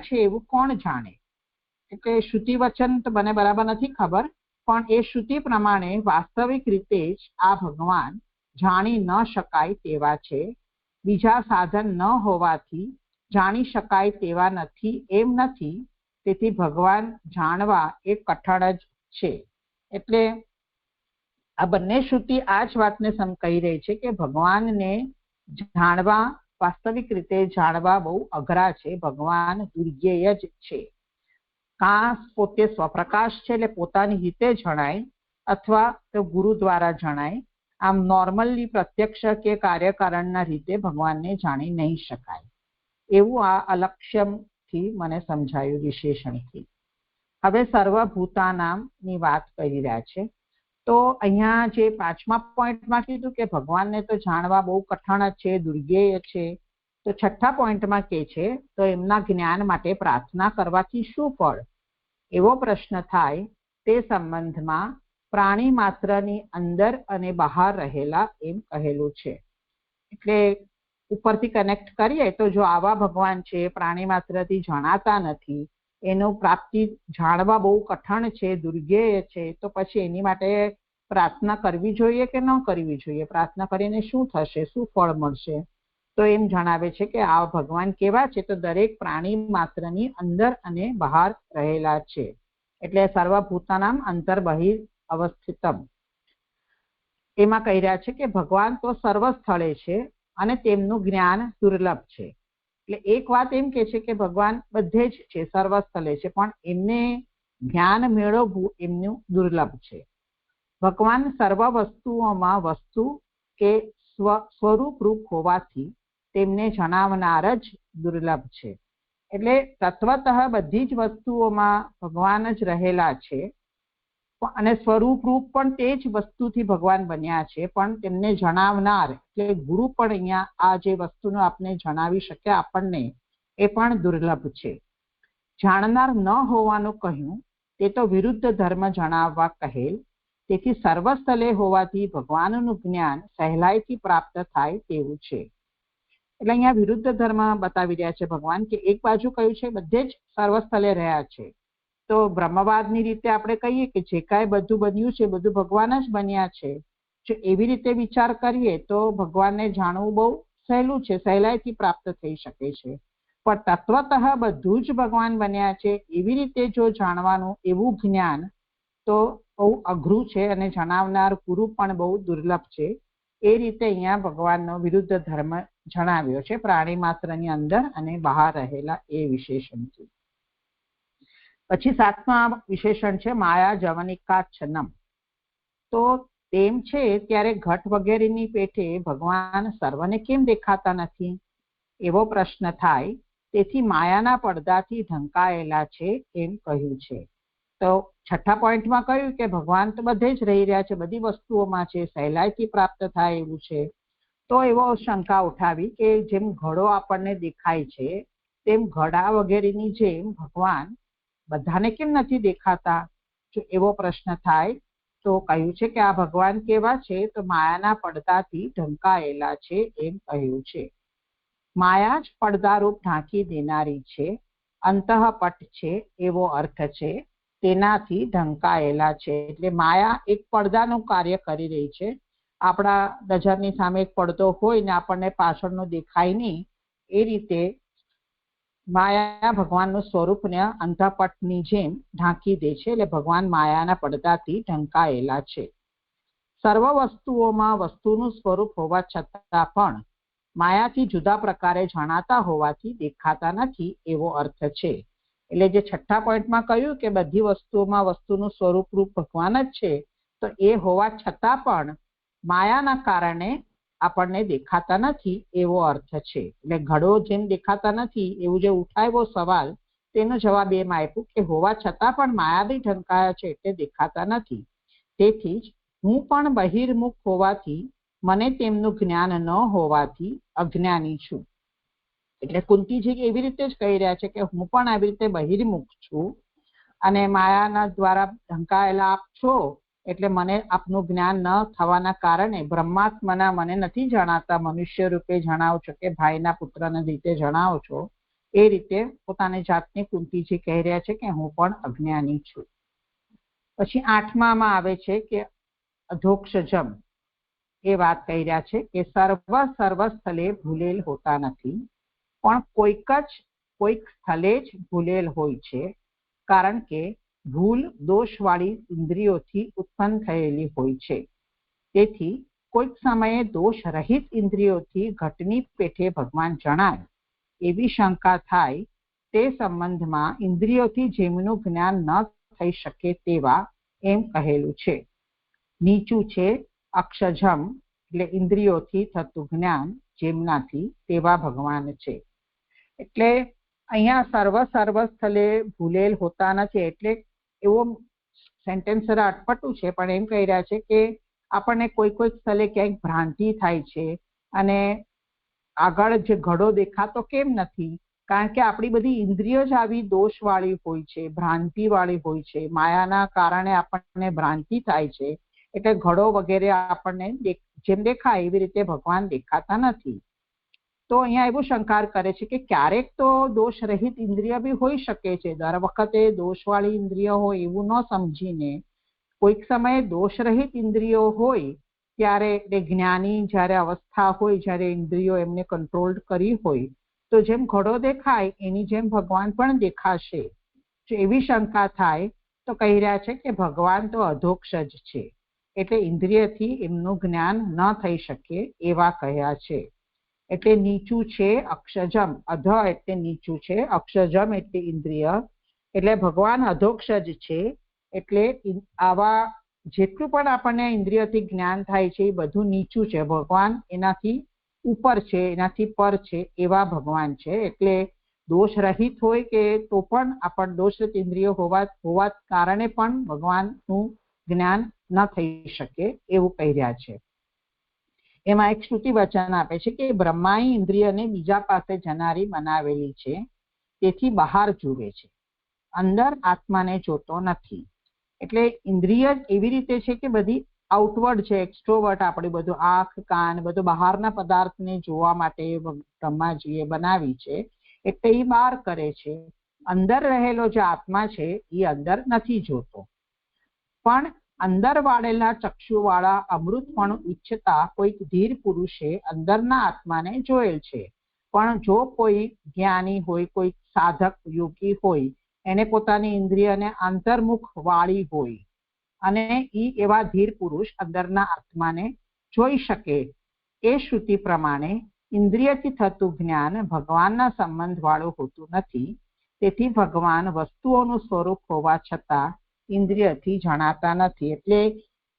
છે એવું કોણ જાણે. એટલે શ્રુતિ વચન તો મને બરાબર નથી ખબર, પણ એ શ્રુતિ પ્રમાણે વાસ્તવિક રીતે જ આ ભગવાન જાણી ન શકાય તેવા છે, બીજા સાધન ન હોવાથી જાણી શકાય તેવા નથી એમ નથી, તેથી ભગવાન જાણવા એ કઠણ જ છે. એટલે આ બંને શ્રુતિ આ જ વાતને કહી રહી છે કે ભગવાનને જાણવા, વાસ્તવિક રીતે જાણવા બહુ અઘરા છે. ભગવાન દુર્જેય જ છે. કાં પોતે સ્વપ્રકાશ છે એટલે પોતાની રીતે જણાય, અથવા તો ગુરુ દ્વારા જણાય. આમ નોર્મલી પ્રત્યક્ષ કે કાર્યકારણના રીતે ભગવાનને જાણી નહીં શકાય, એવું આ અલક્ષ્યમથી મને સમજાયું, વિશેષણથી. હવે સર્વભૂતાનામની વાત કરી રહ્યા છે. તો અહીંયા જે 5મા પોઈન્ટમાં કીધું કે ભગવાનને તો જાણવા બહુ કઠણ છે, દુર્ગેય છે, તો 6થા પોઈન્ટમાં કે છે તો એમના જ્ઞાન માટે પ્રાર્થના કરવાથી શું ફળ, એવો પ્રશ્ન થાય. તે સંબંધમાં પ્રાણી માત્રની અંદર અને બહાર રહેલા એમ કહેલું છે. એટલે ઉપરથી કનેક્ટ કરીએ તો જો આવા ભગવાન છે, પ્રાણી માત્રથી જણાતા નથી, એનું પ્રાપ્તિ જાણવા બહુ કઠણ છે, દુર્ગેય છે, તો પછી એની માટે પ્રાર્થના કરવી જોઈએ કે ન કરવી જોઈએ? પ્રાર્થના કરીને શું થશે, શું ફળ મળશે? તો એમ જણાવે છે કે આ ભગવાન કેવા છે તો દરેક પ્રાણી માત્રની અંદર અને બહાર રહેલા છે. એટલે સર્વભૂતાનામ અંતર બહિર અવસ્થિતમ. એમાં કહી રહ્યા છે કે ભગવાન તો સર્વ સ્થળે છે અને તેમનું જ્ઞાન દુર્લભ છે. એટલે એક વાત એમ કે છે કે ભગવાન બધે જ છે, સર્વ સ્થળે છે, પણ એમને જ્ઞાન મેળવવું એમનું દુર્લભ છે. ભગવાન સર્વ વસ્તુઓમાં વસ્તુ કે સ્વરૂપ રૂપ હોવાથી તેમને જણાવનાર જ દુર્લભ છે. એટલે તત્વતઃ બધી જ વસ્તુઓમાં ભગવાન જ રહેલા છે, અને સ્વરૂપ રૂપ પણ તે જ વસ્તુથી ભગવાન બન્યા છે, પણ તેમને જણાવનાર એટલે ગુરુ પણ અહીંયા આ જે વસ્તુનો આપને જણાવી શકે આપણને, એ પણ દુર્લભ છે. જાણનાર ન હોવાનું કહ્યું તે તો વિરુદ્ધ ધર્મ જણાવવા કહેલ, તેથી સર્વસ્થલે હોવાથી ભગવાનનું જ્ઞાન સહેલાઈથી પ્રાપ્ત થાય તેવું છે. એટલે અહીંયા વિરુદ્ધ ધર્મ બતાવી રહ્યા છે ભગવાન, કે એક બાજુ કહ્યું છે બધે જ સર્વસ્થલે રહ્યા છે, તો બ્રહ્મવાદની રીતે આપણે કહીએ કે જે કાંઈ બધું બન્યું છે બધું ભગવાન જ બન્યા છે. જો એવી રીતે વિચાર કરીએ તો ભગવાનને જાણવું બહુ સહેલું છે, સહેલાઈથી પ્રાપ્ત થઈ શકે છે. પણ તત્વતઃ બધું જ ભગવાન બન્યા છે એવી રીતે જો જાણવાનું એવું જ્ઞાન તો બહુ અઘરું છે, અને જણાવનાર ગુરુ પણ બહુ દુર્લભ છે. એ રીતે અહીંયા ભગવાનનો વિરુદ્ધ ધર્મ જણાવ્યો છે, પ્રાણી માત્રની અંદર અને બહાર રહેલા એ વિશેષણથી. પછી 7મા વિશેષણ છે માયા જવનિકાચ્છન્નમ. તો તેમ છે ત્યારે ઘટ વગેરેની પેઠે ભગવાન સર્વને કેમ દેખાતા નથી, એવો પ્રશ્ન થાય. તેથી માયાના પડદાથી ઢંકાયેલા છે એમ કહ્યું છે. તો છઠ્ઠા પોઈન્ટમાં કહ્યું કે ભગવાન તો બધે જ રહી રહ્યા છે, બધી વસ્તુઓમાં છે, સહેલાઈથી પ્રાપ્ત થાય એવું છે. તો એવો શંકા ઉઠાવી કે જેમ ઘડો આપણને દેખાય છે તેમ ઘડા વગેરેની જેમ ભગવાન બધાને કેમ નથી દેખાતા? જો એવો પ્રશ્ન થાય તો કહ્યું છે કે આ ભગવાન કેવા છે? તો માયાના પડદાથી ઢંકાયેલા છે એમ કહ્યું છે. માયા જ પડદારૂપ ઢાંકી દેનારી છે, અંતઃપટ છે એવો અર્થ છે, તેનાથી ઢંકાયેલા છે. એટલે માયા એક પડદાનું કાર્ય કરી રહી છે. આપણા નજરની સામે એક પડદો હોય ને આપણને પાછળનો દેખાય નહીં, એ રીતે માયા ભગવાનનું સ્વરૂપને અંતઃપટની જેમ ઢાંકી દે છે. એટલે ભગવાન માયાના પડદાથી ઢંકાયેલા છે. સર્વ વસ્તુઓમાં વસ્તુનું સ્વરૂપ હોવા છતાં પણ માયાથી જુદા પ્રકારે જણાતા હોવાથી દેખાતા નથી એવો અર્થ છે. એટલે જે છઠ્ઠા પોઈન્ટમાં કહ્યું કે બધી વસ્તુઓમાં વસ્તુનું સ્વરૂપ રૂપ ભગવાન જ છે, તો એ હોવા છતાં પણ માયાના કારણે આપણને દેખાતા નથી એવો અર્થ છે. એટલે ઘડો જેમ દેખાતા નથી એવું જે ઉઠાવ્યો સવાલ, તેનો જવાબ એમ આપ્યું કે હોવા છતાં પણ માયાથી ઢંકાયા છે એટલે દેખાતા નથી. તેથી જ હું પણ બહિર્મુખ હોવાથી, મને તેમનું જ્ઞાન ન હોવાથી અજ્ઞાની છું. એટલે કુંતીજી એવી રીતે જ કહી રહ્યા છે કે હું પણ આવી રીતે બહિર્મુખ છું અને માયાના દ્વારા ઢંકાયેલા આપ છો, એટલે મને આપનું જ્ઞાન ન થવાના કારણે બ્રહ્માત્માના મને નથી જણાતા, મનુષ્ય રૂપે જણાવો છો કે ભાઈના પુત્રના રીતે જણાવો છો. એ રીતે પોતાની જાતને કુંતીજી કહી રહ્યા છે કે હું પણ અજ્ઞાની છું. પછી 8મામાં આવે છે કે અધોક્ષજમ એ વાત કહી રહ્યા છે કે સર્વ સ્થળે ભૂલેલ હોતા નથી, પણ કોઈક સ્થળે જ ભૂલેલ હોય છે, કારણ કે ભૂલ દોષવાળી ઇન્દ્રિયોથી ઉત્પન્ન થયેલી હોય છે. તેથી કોઈક સમયે દોષ રહિત ઇન્દ્રિયોથી ઘટની પેઠે ભગવાન જણાય એવી શંકા થાય, તે સંબંધમાં ઇન્દ્રિયોથી જેમનું જ્ઞાન ન થઈ શકે તેવા એમ કહેલું છે. નીચું છે અક્ષજમ, એટલે ઇન્દ્રિયોથી થતું જ્ઞાન જેમનાથી તેવા ભગવાન છે. એટલે અહીંયા સર્વ સ્થળે ભૂલેલ હોતા નથી, એટલે એવો સેન્ટેન્સ અટપટું છે, પણ એમ કહી રહ્યા છે કે આપણને કોઈક સ્થળે ક્યાંક ભ્રાંતિ થાય છે અને આગળ જે ઘડો દેખાતો કેમ નથી? કારણ કે આપણી બધી ઇન્દ્રિયો જ આવી દોષવાળી હોય છે, ભ્રાંતિવાળી હોય છે. માયાના કારણે આપણને ભ્રાંતિ થાય છે, એટલે ઘડો વગેરે આપણને જેમ દેખાય એવી રીતે ભગવાન દેખાતા નથી. તો અહીંયા એવું શંકા કરે છે કે ક્યારેક તો દોષ રહિત ઇન્દ્રિય બી હોઈ શકે છે, દર વખતે દોષવાળી ઇન્દ્રિય હોય એવું ન સમજીને કોઈક સમયે દોષ રહિત ઇન્દ્રિયો હોય ત્યારે એટલે જ્ઞાની જ્યારે અવસ્થા હોય, જ્યારે ઇન્દ્રિયો એમને કંટ્રોલ કરી હોય, તો જેમ ઘડો દેખાય એની જેમ ભગવાન પણ દેખાશે. જો એવી શંકા થાય તો કહી રહ્યા છે કે ભગવાન તો અધોક્ષજ છે, એટલે ઇન્દ્રિયથી એમનું જ્ઞાન ન થઈ શકે એવા કહ્યા છે. એટલે નીચું છે અક્ષજમ, અધ એટલે નીચું છે, અક્ષજમ એટલે ઇન્દ્રિય, એટલે ભગવાન અધોક્ષજ છે. એટલે આવા જેટલું પણ આપણને ઇન્દ્રિયથી જ્ઞાન થાય છે એ બધું નીચું છે, ભગવાન એનાથી ઉપર છે, એનાથી પર છે એવા ભગવાન છે. એટલે દોષ રહિત હોય કે તો પણ આપણ દોષ રહિત ઇન્દ્રિયો હોવા કારણે પણ ભગવાનનું જ્ઞાન ન થઈ શકે એવું કહી રહ્યા છે. એમાં એક શ્રુતિ વચન આપે છે કે બ્રહ્માએ ઇન્દ્રિયને બીજા પાસે જનારી બનાવેલી છે, તેથી બહાર જુએ છે, અંદર આત્માને જોતો નથી. એટલે ઇન્દ્રિય એવી રીતે છે કે બધી આઉટવર્ડ છે, એક્સ્ટ્રોવર્ટ, આપણે બધું આંખ કાન બધું બહારના પદાર્થને જોવા માટે બ્રહ્માજીએ બનાવી છે, એટલે એ બહાર કરે છે. અંદર રહેલો જે આત્મા છે એ અંદર નથી જોતો. પણ અંદર વાળેલા ચક્ષુવાળા અમૃતપણું ઈચ્છતા કોઈક ધીર પુરુષે અંદરના આત્માને જોયેલ છે. પણ જો કોઈ જ્ઞાની હોય, કોઈ સાધક યોગી હોય, એને પોતાની ઇન્દ્રિયને અંતર્મુખ વાળી હોય અને ઈ એવા ધીર પુરુષ અંદરના આત્માને જોઈ શકે. એ શ્રુતિ પ્રમાણે ઇન્દ્રિયથી થતું જ્ઞાન ભગવાનના સંબંધ વાળું હોતું નથી. તેથી ભગવાન વસ્તુઓનું સ્વરૂપ હોવા છતાં ઇન્દ્રિયથી જણાતા નથી. એટલે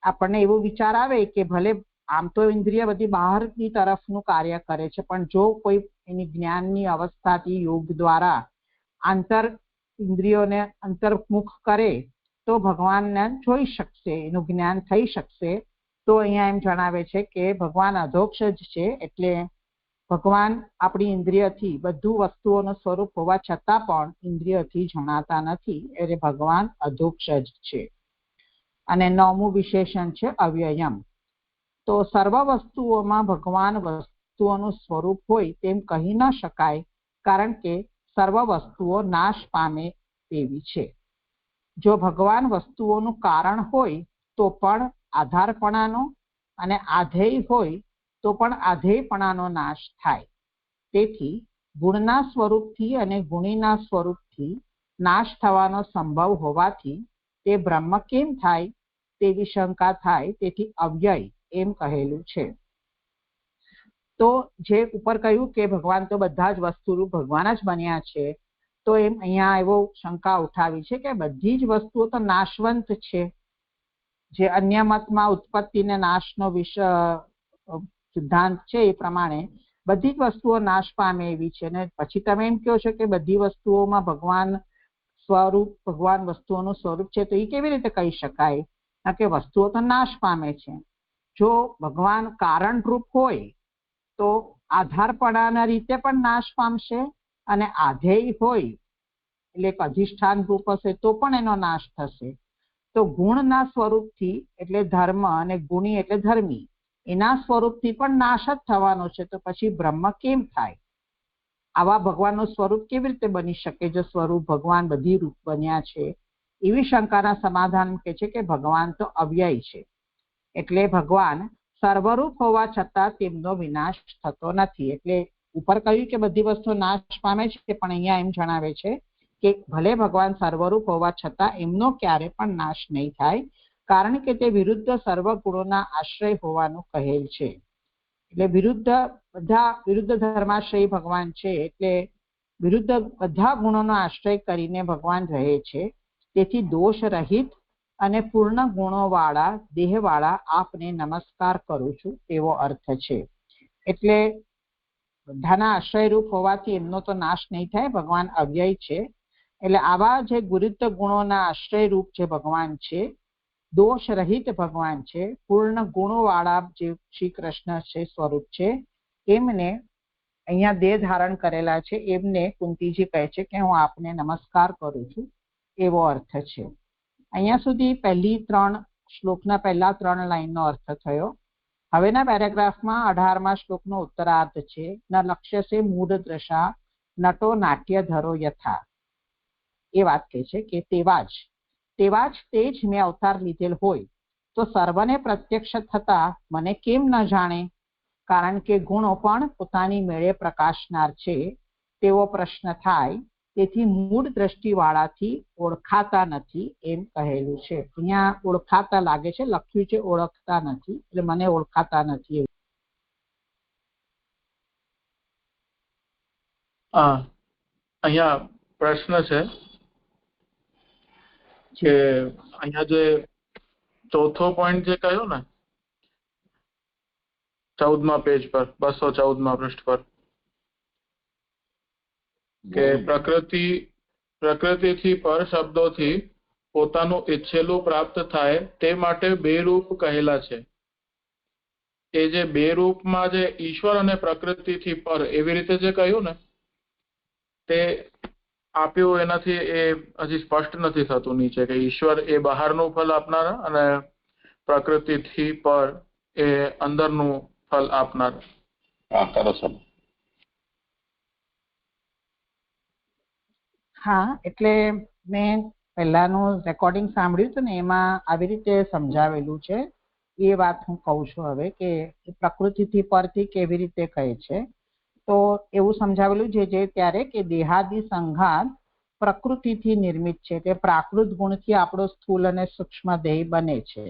આપણને એવો વિચાર આવે કે ભલે આમ તો ઇન્દ્રિય બધી બહારની તરફનું કાર્ય કરે છે, પણ જો કોઈ એની જ્ઞાનની અવસ્થાથી યોગ દ્વારા આંતર ઇન્દ્રિયોને અંતર્મુખ કરે તો ભગવાનને જોઈ શકશે, એનું જ્ઞાન થઈ શકશે. તો અહીંયા એમ જણાવે છે કે ભગવાન અધોક્ષ જ છે, એટલે ભગવાન આપણી ઇન્દ્રિયથી બધું વસ્તુઓનું સ્વરૂપ હોવા છતાં પણ ઇન્દ્રિયથી જણાતા નથી, એટલે ભગવાન અધોક્ષ જ છે. અને 9મું વિશેષણ છે અવ્યયમ. તો સર્વ વસ્તુઓમાં ભગવાન વસ્તુઓનું સ્વરૂપ હોય તેમ કહી ન શકાય, કારણ કે સર્વ વસ્તુઓ નાશ પામે તેવી છે. જો ભગવાન વસ્તુઓનું કારણ હોય તો પણ આધારપણાનો, અને આધેય હોય તો પણ આધેયપણાનો નાશ થાય. તેથી ગુણના સ્વરૂપથી અને ગુણીના સ્વરૂપથી નાશ થવાનો સંભવ હોવાથી તે બ્રહ્મ કેમ થાય તેવી શંકા થાય, તેથી અવ્યય એમ કહેલું છે. તો જે ઉપર કહ્યું કે ભગવાન તો બધા જ વસ્તુરૂપ ભગવાન જ બન્યા છે, તો એમ અહીંયા એવો શંકા ઉઠાવી છે કે બધી જ વસ્તુઓ તો નાશવંત છે. જે અન્ય મતમાં ઉત્પત્તિ ને નાશનો સિદ્ધાંત છે એ પ્રમાણે બધી જ વસ્તુઓ નાશ પામે એવી છે. ને પછી તમે એમ કહો છો કે બધી વસ્તુઓમાં ભગવાન સ્વરૂપ, ભગવાન વસ્તુઓનું સ્વરૂપ છે, તો એ કેવી રીતે કહી શકાય? કારણ કે વસ્તુઓ તો નાશ પામે છે. જો ભગવાન કારણરૂપ હોય તો આધારપણાના રીતે પણ નાશ પામશે, અને આધેય હોય એટલે અધિષ્ઠાન રૂપ હશે તો પણ એનો નાશ થશે. તો ગુણના સ્વરૂપથી એટલે ધર્મ, અને ગુણી એટલે ધર્મી, એના સ્વરૂપથી પણ નાશ જ થવાનો છે. તો પછી બ્રહ્મ કેમ થાય? આવા ભગવાનનું સ્વરૂપ કેવી રીતે બની શકે જો સ્વરૂપ ભગવાન બધી રૂપ બન્યા છે? એવી શંકાના સમાધાન કહે છે કે ભગવાન તો અવ્યય છે, એટલે ભગવાન સર્વરૂપ હોવા છતાં તેમનો વિનાશ થતો નથી. એટલે ઉપર કહ્યું કે બધી વસ્તુ નાશ પામે છે, પણ અહીંયા એમ જણાવે છે કે ભલે ભગવાન સર્વરૂપ હોવા છતાં એમનો ક્યારે પણ નાશ નહીં થાય, કારણ કે તે વિરુદ્ધ સર્વ ગુણોના આશ્રય હોવાનું કહેલ છે. એટલે બધા વિરુદ્ધ ધર્માશ્રય ભગવાન છે, એટલે વિરુદ્ધ બધા ગુણોનો આશ્રય કરીને ભગવાન રહે છે. તેથી દોષ રહિત અને પૂર્ણ ગુણોવાળા દેહવાળા આપને નમસ્કાર કરું છું એવો અર્થ છે. એટલે બધાના આશ્રયરૂપ હોવાથી એમનો તો નાશ નહીં થાય, ભગવાન અવ્યય છે. એટલે આવા જે વિરુદ્ધ ગુણોના આશ્રયરૂપ જે ભગવાન છે, દોષ રહિત ભગવાન છે, પૂર્ણ ગુણોવાળા જે શ્રી કૃષ્ણ છે સ્વરૂપ છે, એમને અહીંયા દેહ ધારણ કરેલા છે, એમને કુંતીજી કહે છે કે હું આપને નમસ્કાર કરું છું એવો અર્થ છે. અહીંયા સુધી પહેલી 3 શ્લોકના પહેલા 3 લાઈનનો અર્થ થયો. હવેના પેરેગ્રાફમાં 18મા શ્લોકનો ઉત્તરાર્ધ છે. ન લક્ષ્યસે મૂઢ દ્રશા નટો નાટ્ય ધરો યથા. એ વાત કહે છે કે તેવા જ તે જ મેં અવતાર લીધેલ હોય તો સર્વને પ્રત્યક્ષ થતા મને કેમ ન જાણે? કારણ કે ગુણો પણ પોતાની મેળે પ્રકાશનાર છે તેવો પ્રશ્ન થાય, તેથી મૂળ દ્રષ્ટિવાળાથી ઓળખાતા નથી એમ કહેલું છે. અહીંયા ઓળખાતા લાગે છે, લખ્યું છે ઓળખતા નથી, એટલે મને ઓળખાતા નથી. અહીંયા પ્રશ્ન છે કે અહીંયા જે ચોથો પોઈન્ટ જે કહ્યો ને 14મા પેજ પર 214મા પૃષ્ઠ પર કે પ્રકૃતિથી પર શબ્દોથી પોતાનું ઈચ્છેલું પ્રાપ્ત થાય તે માટે બે રૂપ કહેલા છે. એ જે બે રૂપમાં જે ઈશ્વર અને પ્રકૃતિથી પર એવી રીતે જે કહ્યું ને તે આપ્યું, એનાથી એ હજી સ્પષ્ટ નથી થતું નીચે કે ઈશ્વર એ બહારનું ફલ આપનારા અને પ્રકૃતિથી પર એ અંદરનું ફલ આપનારા. હા, એટલે મેં પહેલાનું રેકોર્ડિંગ સાંભળ્યું હતું ને, એમાં આવી રીતે સમજાવેલું છે. એ વાત હું કહું છું હવે કે પ્રકૃતિથી પરથી કેવી રીતે કહે છે. તો એવું સમજાવેલું છે જે ત્યારે કે દેહાદિ સંઘાત પ્રકૃતિથી નિર્મિત છે, તે પ્રાકૃત ગુણથી આપણો સ્થૂલ અને સૂક્ષ્મ દેહ બને છે.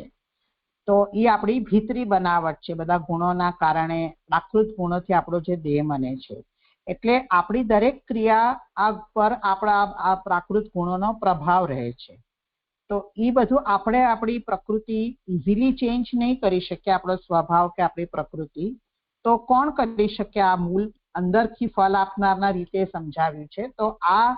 તો એ આપણી ભીતરી બનાવટ છે, બધા ગુણોના કારણે પ્રાકૃત ગુણોથી આપણો જે દેહ બને છે. એટલે આપણી દરેક ક્રિયા પર આપણા આ પ્રાકૃત ગુણોનો પ્રભાવ રહે છે. તો એ બધું આપણે આપણી પ્રકૃતિ ઇઝીલી ચેન્જ નહીં કરી શકીએ, આપણો સ્વભાવ કે આપણી પ્રકૃતિ. તો કોણ કરી શકે? આ મૂળ અંદરથી ફલ આપનારના રીતે સમજાવ્યું છે. તો આ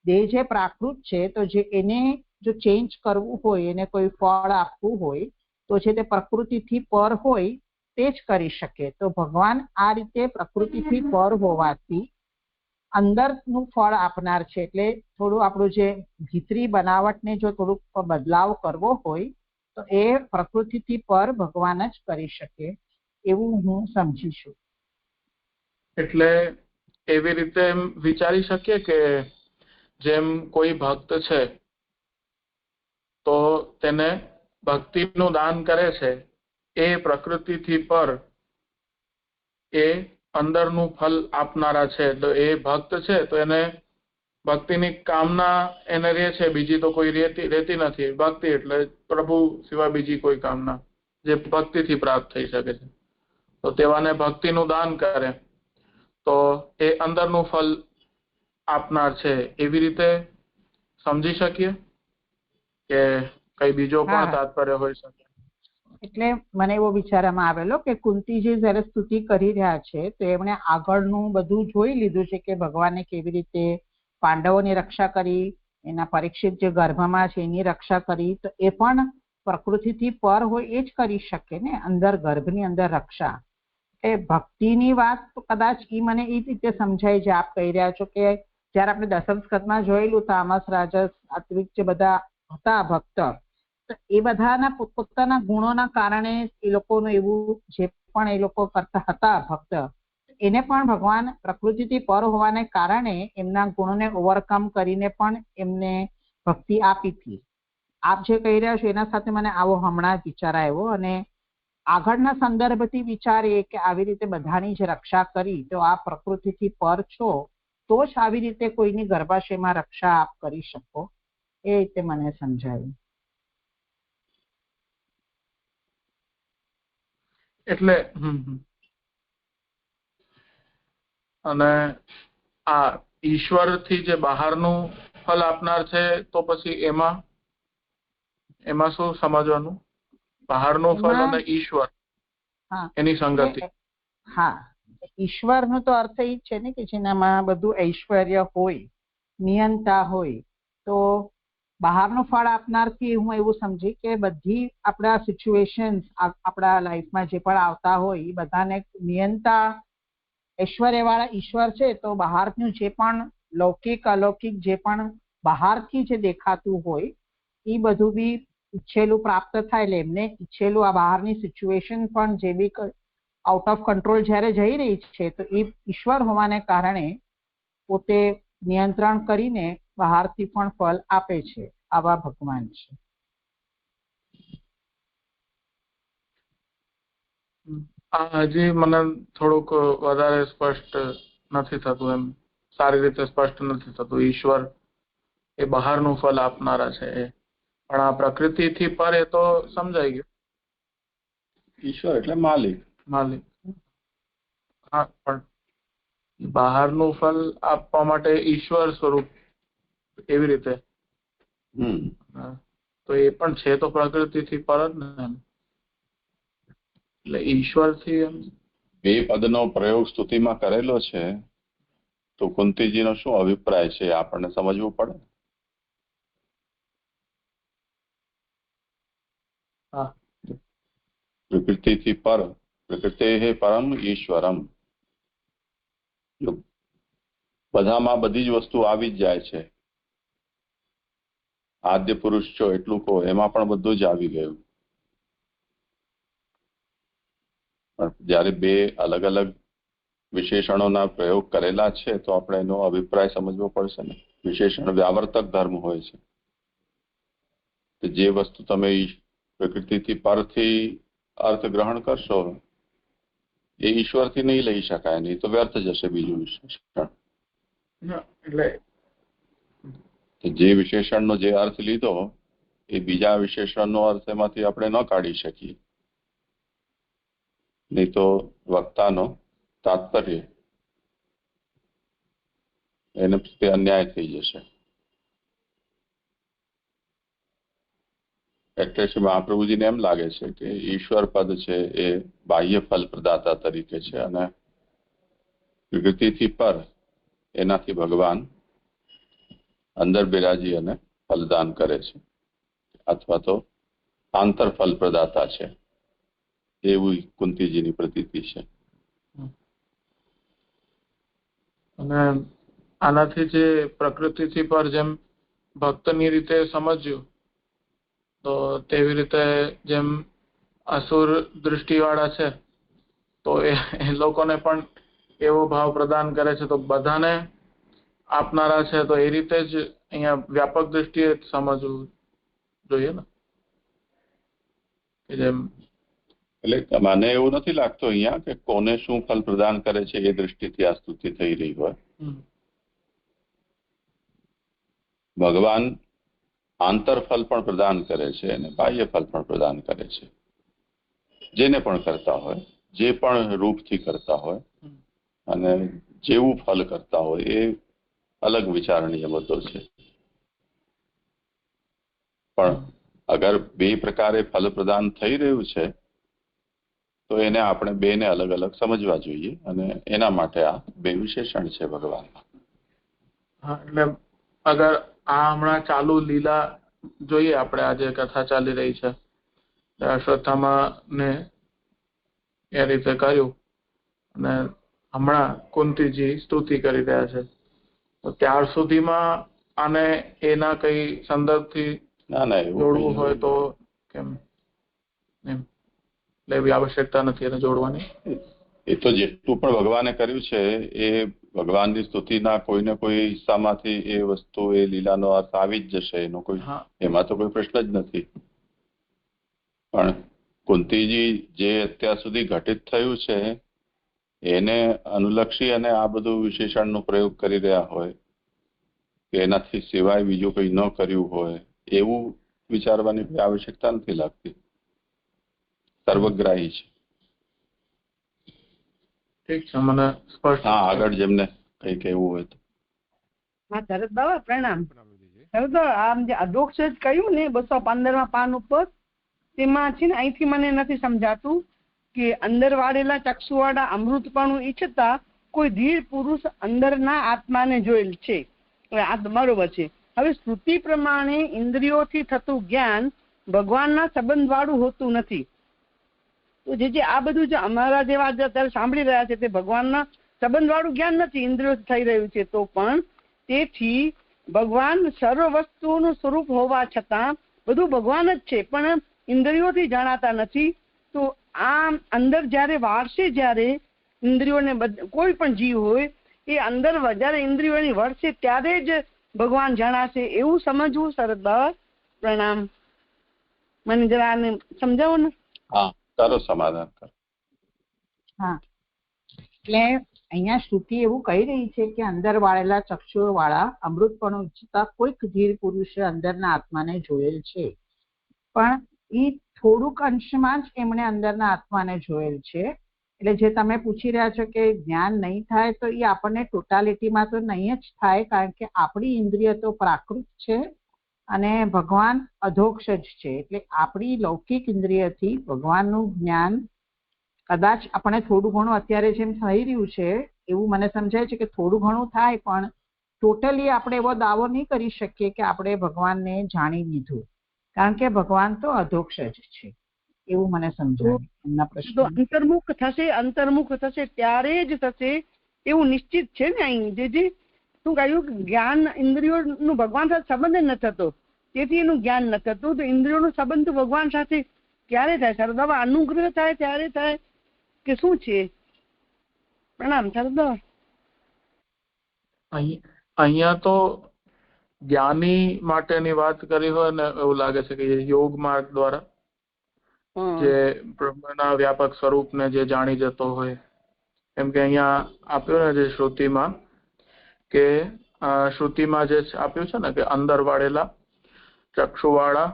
દેહ જે પ્રાકૃત છે, તો જે એને જો ચેન્જ કરવું હોય, એને કોઈ ફળ આપવું હોય તો છે તે પ્રકૃતિથી પર હોય તે જ કરી શકે. તો ભગવાન આ રીતે પ્રકૃતિથી પર હોવાથી અંદરનું ફળ આપનાર છે. એટલે થોડું આપણું જે ભીતરી બનાવટને જો થોડુંક બદલાવ કરવો હોય તો એ પ્રકૃતિથી પર ભગવાન જ કરી શકે એવું હું સમજી છું. એટલે એવી રીતે એમ વિચારી શકીએ કે જેમ કોઈ ભક્ત છે તો તેને ભક્તિનું દાન કરે છે, એ પ્રકૃતિથી પર એ અંદરનું ફલ આપનારા છે. તો એ ભક્ત છે તો એને ભક્તિની કામના એને રહે છે, બીજી તો કોઈ રહેતી નથી. ભક્તિ એટલે પ્રભુ સિવાય બીજી કોઈ કામના જે ભક્તિથી પ્રાપ્ત થઈ શકે છે. તો તેવાને ભક્તિનું દાન કરે તો એ અંદરનું ફલ આપનાર છે. એવી રીતે સમજી શકીએ કે કઈ બીજો પણ તાત્પર્ય હોઈ શકે? એટલે મને એવો વિચારમાં આવેલો કે કુંતીજી જયારે સ્તુતિ કરી રહ્યા છે તો એમણે આગળનું બધું જોઈ લીધું છે કે ભગવાને કેવી રીતે પાંડવોની રક્ષા કરી, એના પરીક્ષિત જે ગર્ભમાં છે એની રક્ષા કરી. તો એ પણ પ્રકૃતિથી પર હોય એ જ કરી શકે ને, અંદર ગર્ભની અંદર રક્ષા. એ ભક્તિની વાત કદાચ મને એ રીતે સમજાય છે આપ કહી રહ્યા છો કે જયારે આપણે દસમ સ્કંદમાં જોયેલું તામસ, રાજસ, સાત્વિક જે બધા હતા ભક્ત, તો એ બધાના પોતપોતાના ગુણોના કારણે એ લોકોનું એવું જે પણ એ લોકો કરતા હતા ભક્ત, એને પણ ભગવાન પ્રકૃતિથી પર હોવાને કારણે એમના ગુણોને ઓવરકમ કરીને પણ એમને ભક્તિ આપી હતી. આપ જે કહી રહ્યા છો એના સાથે મને આવો હમણાં જ વિચાર આવ્યો. અને આગળના સંદર્ભથી વિચારીએ કે આવી રીતે બધાની જે રક્ષા કરી તો આ પ્રકૃતિથી પર છો તો જ આવી રીતે કોઈની ગર્ભાશયમાં રક્ષા આપ કરી શકો, એ રીતે મને સમજાયું. એટલે અને આ ઈશ્વરથી જે બહારનું ફલ આપનાર છે તો પછી એમાં શું સમજવાનું? બહારનું ફલ અને ઈશ્વર એની સંગતિ. હા, ઈશ્વરનો તો અર્થ એ જ છે ને કે જેનામાં બધું ઐશ્વર્ય હોય, નિયંતા હોય. તો બહારનું ફળ આપનારથી હું એવું સમજી કે બધી આપણા સિચ્યુએશન્સ આપણા લાઈફમાં જે પણ આવતા હોય એ બધાને નિયંતા ઐશ્વર્યવાળા ઈશ્વર છે. તો બહારનું જે પણ લૌકિક અલૌકિક જે પણ બહારથી જે દેખાતું હોય એ બધું બી ઈચ્છેલું પ્રાપ્ત થાય. એટલે એમને ઈચ્છેલું આ બહારની સિચ્યુએશન પણ જે બી આઉટ ઓફ કંટ્રોલ જ્યારે જઈ રહી છે તો એ ઈશ્વર હોવાને કારણે પોતે નિયંત્રણ કરીને બહારથી પણ ફળ આપે છે. આવા ભગવાન છે. હજી મને થોડુંક વધારે સ્પષ્ટ નથી થતું, એમ સારી રીતે સ્પષ્ટ નથી થતું. ઈશ્વર એ બહારનું ફળ આપનારા છે પણ આ પ્રકૃતિથી પર એ તો સમજાઈ ગયું. ઈશ્વર એટલે માલિક. હા, પણ બહારનું ફળ આપવા માટે ઈશ્વર સ્વરૂપ એવી રીતે તો એ પણ છે તો પ્રકૃતિથી પર જ ને. એટલે ઈશ્વરથી બે પદનો પ્રયોગ સ્તુતિમાં કરેલો છે તો કુંતીજીનો શું અભિપ્રાય છે આપણને સમજવું પડે. પ્રકૃતિથી પર, પ્રકૃતે પરમ ઈશ્વરમ. બધામાં બધી જ વસ્તુ આવી જ જાય છે. આદ્ય પુરુષ છો એટલું કહો, એમાં પણ બધું જ આવી ગયું. જયારે બે અલગ અલગ વિશેષણોના પ્રયોગ કરેલા છે તો આપણે એનો અભિપ્રાય સમજવો પડશે ને. વિશેષણ વ્યાવર્તક ધર્મ હોય છે. જે વસ્તુ તમે પ્રકૃતિથી પરથી અર્થ ગ્રહણ કરશો એ ઈશ્વરથી નહીં લઈ શકાય, નહીં તો વ્યર્થ જશે બીજું વિશેષણ. એટલે જે વિશેષણનો જે અર્થ લીધો એ બીજા વિશેષણનો અર્થ એમાંથી આપણે ન કાઢી શકીએ, નહીં તો વક્તાનો તાત્પર્ય એને પ્રત્યે અન્યાય થઈ જશે. એટલે મહાપ્રભુજીને એમ લાગે છે કે ઈશ્વર પદ છે એ બાહ્ય ફલ પ્રદાતા તરીકે છે અને પ્રકૃતિથી પર એનાથી ભગવાન અંદર બિરાજી અને ફલદાન કરે છે. અથવા તો આંતરફલ પ્રદાતા છે એવી કુંતીજીની પ્રતીતિ છે. અને આનાથી જે પ્રકૃતિથી પર જેમ ભક્તની રીતે સમજ્યું તો તેવી રીતે જેમ અસુર દૃષ્ટિવાળા છે તો એ લોકોને પણ એવો ભાવ પ્રદાન કરે છે, તો બધાને આપનારા છે, તો એ રીતે જ અહીંયા વ્યાપક દ્રષ્ટિએ સમજવું જોઈએ ને. કે જેમ એટલે મને એવું નથી લાગતું અહીંયા કે કોને શું ફલ પ્રદાન કરે છે એ દૃષ્ટિથી આ સ્તુતિ થઈ રહી હોય. ભગવાન આંતરફલ પણ પ્રદાન કરે છે અને બાહ્ય ફલ પણ પ્રદાન કરે છે. જેને પણ કરતા હોય, જે પણ રૂપથી કરતા હોય અને જેવું ફલ કરતા હોય એ અલગ વિચારણીય મુદ્દો છે. પણ અગર બે પ્રકારે ફલ પ્રદાન થઈ રહ્યું છે તો એને આપણે બેને અલગ અલગ સમજવા જોઈએ અને એના માટે આ બે વિશેષણ છે ભગવાનના. હા, એટલે અગર આ હમણાં ચાલુ લીલા જોઈએ, આપણે આજે કથા ચાલી રહી છે, અશ્વત્થામા ને એ રીતે કર્યું અને હમણાં કુંતીજી સ્તુતિ કરી રહ્યા છે, તો ત્યાર સુધીમાં આને એના કઈ સંદર્ભથી જોડવું હોય તો કેમ એમ એવી આવશ્યકતા નથી એને જોડવાની. એ તો જેટલું પણ ભગવાને કર્યું છે એ ભગવાનની સ્તુતિના કોઈ ને કોઈ હિસ્સામાંથી એ વસ્તુ એ લીલાનો અર્થ આવી જ જશે, એનો કોઈ એમાં તો કોઈ પ્રશ્ન જ નથી. પણ કુંતીજી જે અત્યાર સુધી ઘટિત થયું છે એને અનુલક્ષી અને આ બધું વિશેષણનો પ્રયોગ કરી રહ્યા હોય કે એનાથી સિવાય બીજું કંઈ ન કર્યું હોય એવું વિચારવાની કોઈ આવશ્યકતા નથી લાગતી. સર્વગ્રાહી છે. ઠીક છે, મને સ્પષ્ટ. હા, આગળ જેમને કઈ કહેવું હોય તો. હા, શરદ બાબા પ્રણામ. શરદ આમ જે અધોક્ષ કહ્યું ને 215માં પાન ઉપર, તેમાં છે ને અહીંથી મને નથી સમજાતું કે અંદર વાળેલા ચક્ષુવાળા અમૃતપણું ઈચ્છતા કોઈ ધીર પુરુષ અંદરના આત્માને જોયેલ છે. આ બરોબર છે. હવે શ્રુતિ પ્રમાણે ઇન્દ્રિયોથી થતું જ્ઞાન ભગવાનના સંબંધ વાળું હોતું નથી. તો જે આ બધું જે અમારા જેવા અત્યારે સાંભળી રહ્યા છે તે ભગવાનના સંબંધ વાળું જ્ઞાન નથી, ઇન્દ્રિયો થઈ રહ્યું છે. તો પણ તેથી ભગવાન સર્વ વસ્તુઓનું સ્વરૂપ હોવા છતાં બધું ભગવાન જ છે, પણ ઇન્દ્રિયોથી જણાતા નથી. તો આ અંદર જ્યારે વાળશે, જ્યારે ઇન્દ્રિયોને કોઈ પણ જીવ હોય એ અંદર જ્યારે ઇન્દ્રિયોની વળશે ત્યારે જ ભગવાન જણાશે, એવું સમજવું. શરદ બાબા પ્રણામ. મને જરા આને સમજાવો ને. હા, તારો સમાધાન કર. હા, એટલે અહીંયા શ્રુતિ એવું કહી રહી છે કે અંદર વાળેલા ચક્ષુઓ વાળા અમૃતપણું ઈચ્છતા કોઈક ધીર પુરુષે અંદરના આત્માને જોયેલ છે, પણ એ થોડુંક અંશમાં જ એમણે અંદરના આત્માને જોયેલ છે. એટલે જે તમે પૂછી રહ્યા છો કે જ્ઞાન નહીં થાય, તો એ આપણને ટોટાલિટીમાં તો નહીં જ થાય, કારણ કે આપણી ઇન્દ્રિય તો પ્રાકૃત છે અને ભગવાન અધોક્ષ જ છે. એટલે આપણી લૌકિક ઇન્દ્રિયથી ભગવાનનું જ્ઞાન કદાચ આપણે થોડું ઘણું અત્યારે જેમ થઈ રહ્યું છે એવું મને સમજાય છે કે થોડું ઘણું થાય, પણ ટોટલી આપણે એવો દાવો નહીં કરી શકીએ કે આપણે ભગવાનને જાણી લીધું, કારણ કે ભગવાન તો અધોક્ષ જ છે એવું મને સમજાય. એમના પ્રશ્ન અંતર્મુખ થશે ત્યારે જ થશે એવું નિશ્ચિત છે ને. અહીં જે શું કહ્યું, જ્ઞાન ઇન્દ્રિયોનું ભગવાન સાથે સંબંધ ન થતો, તેથી એનું જ્ઞાન ન થતું. તો ઇન્દ્રિયોનો સંબંધ ભગવાન સાથે ક્યારે થાય? શરદા અનુગ્રહ થાય ત્યારે થાય કે શું છે? પ્રણામ શરદા. અહીંયા તો જ્ઞાની માટેની વાત કરી હોય ને એવું લાગે છે કે યોગ માર્ગ દ્વારા જે બ્રહ્મના વ્યાપક સ્વરૂપને જે જાણી જતો હોય, એમ કે અહીંયા આપ્યું ને જે શ્રુતિમાં, કે શ્રુતિમાં જે આપ્યું છે ને કે અંદર વાળેલા ચક્ષુવાળા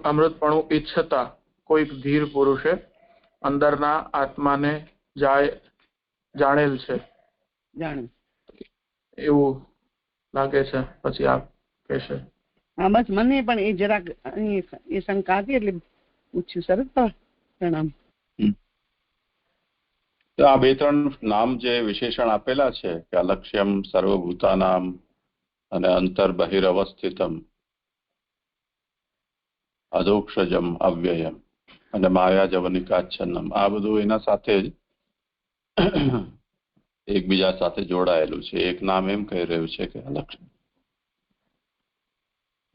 અમૃતપણું ઈચ્છતા કોઈક ધીર પુરુષે અંદરના આત્માને જાણેલ છે, એવું લાગે છે. પછી આપ કહેશે. હા, બસ મને પણ એ જરાક એ શંકા હતી એટલે પૂછ્યું. સરસ, પ્રણામ. આ બે ત્રણ નામ જે વિશેષણ આપેલા છે કે અલક્ષ્યમ સર્વભૂતાનામ અને અંતર બહિરવસ્થિતમ, અધોક્ષજમ અવ્યયમ અને માયા જવનિકાચ્છન્નમ, આ બધું એના સાથે જ એકબીજા સાથે જોડાયેલું છે. એક નામ એમ કહી રહ્યું છે કે અલક્ષ્ય,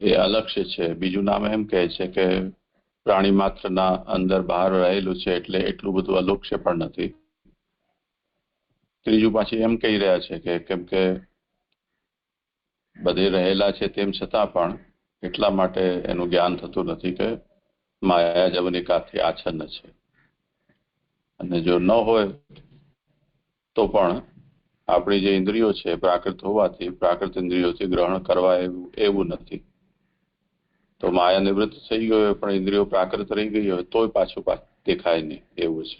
એ અલક્ષ્ય છે. બીજું નામ એમ કહે છે કે પ્રાણી માત્રના અંદર બહાર રહેલું છે એટલે એટલું બધું અલક્ષ્ય પણ નથી. ત્રીજું પાછી એમ કહી રહ્યા છે કે કેમ કે બધે રહેલા છે તેમ છતાં પણ એટલા માટે એનું જ્ઞાન થતું નથી કે માયા જવનિકાથી આચ્છન્ન છે. અને જો ન હોય તો પણ આપણી જે ઇન્દ્રિયો છે પ્રાકૃત હોવાથી પ્રાકૃત ઇન્દ્રિયોથી ગ્રહણ કરવા એવું નથી. તો માયા નિવૃત્ત થઈ ગયો હોય પણ ઇન્દ્રિયો પ્રાકૃત રહી ગઈ હોય તોય પાછું દેખાય નહીં, એવું છે.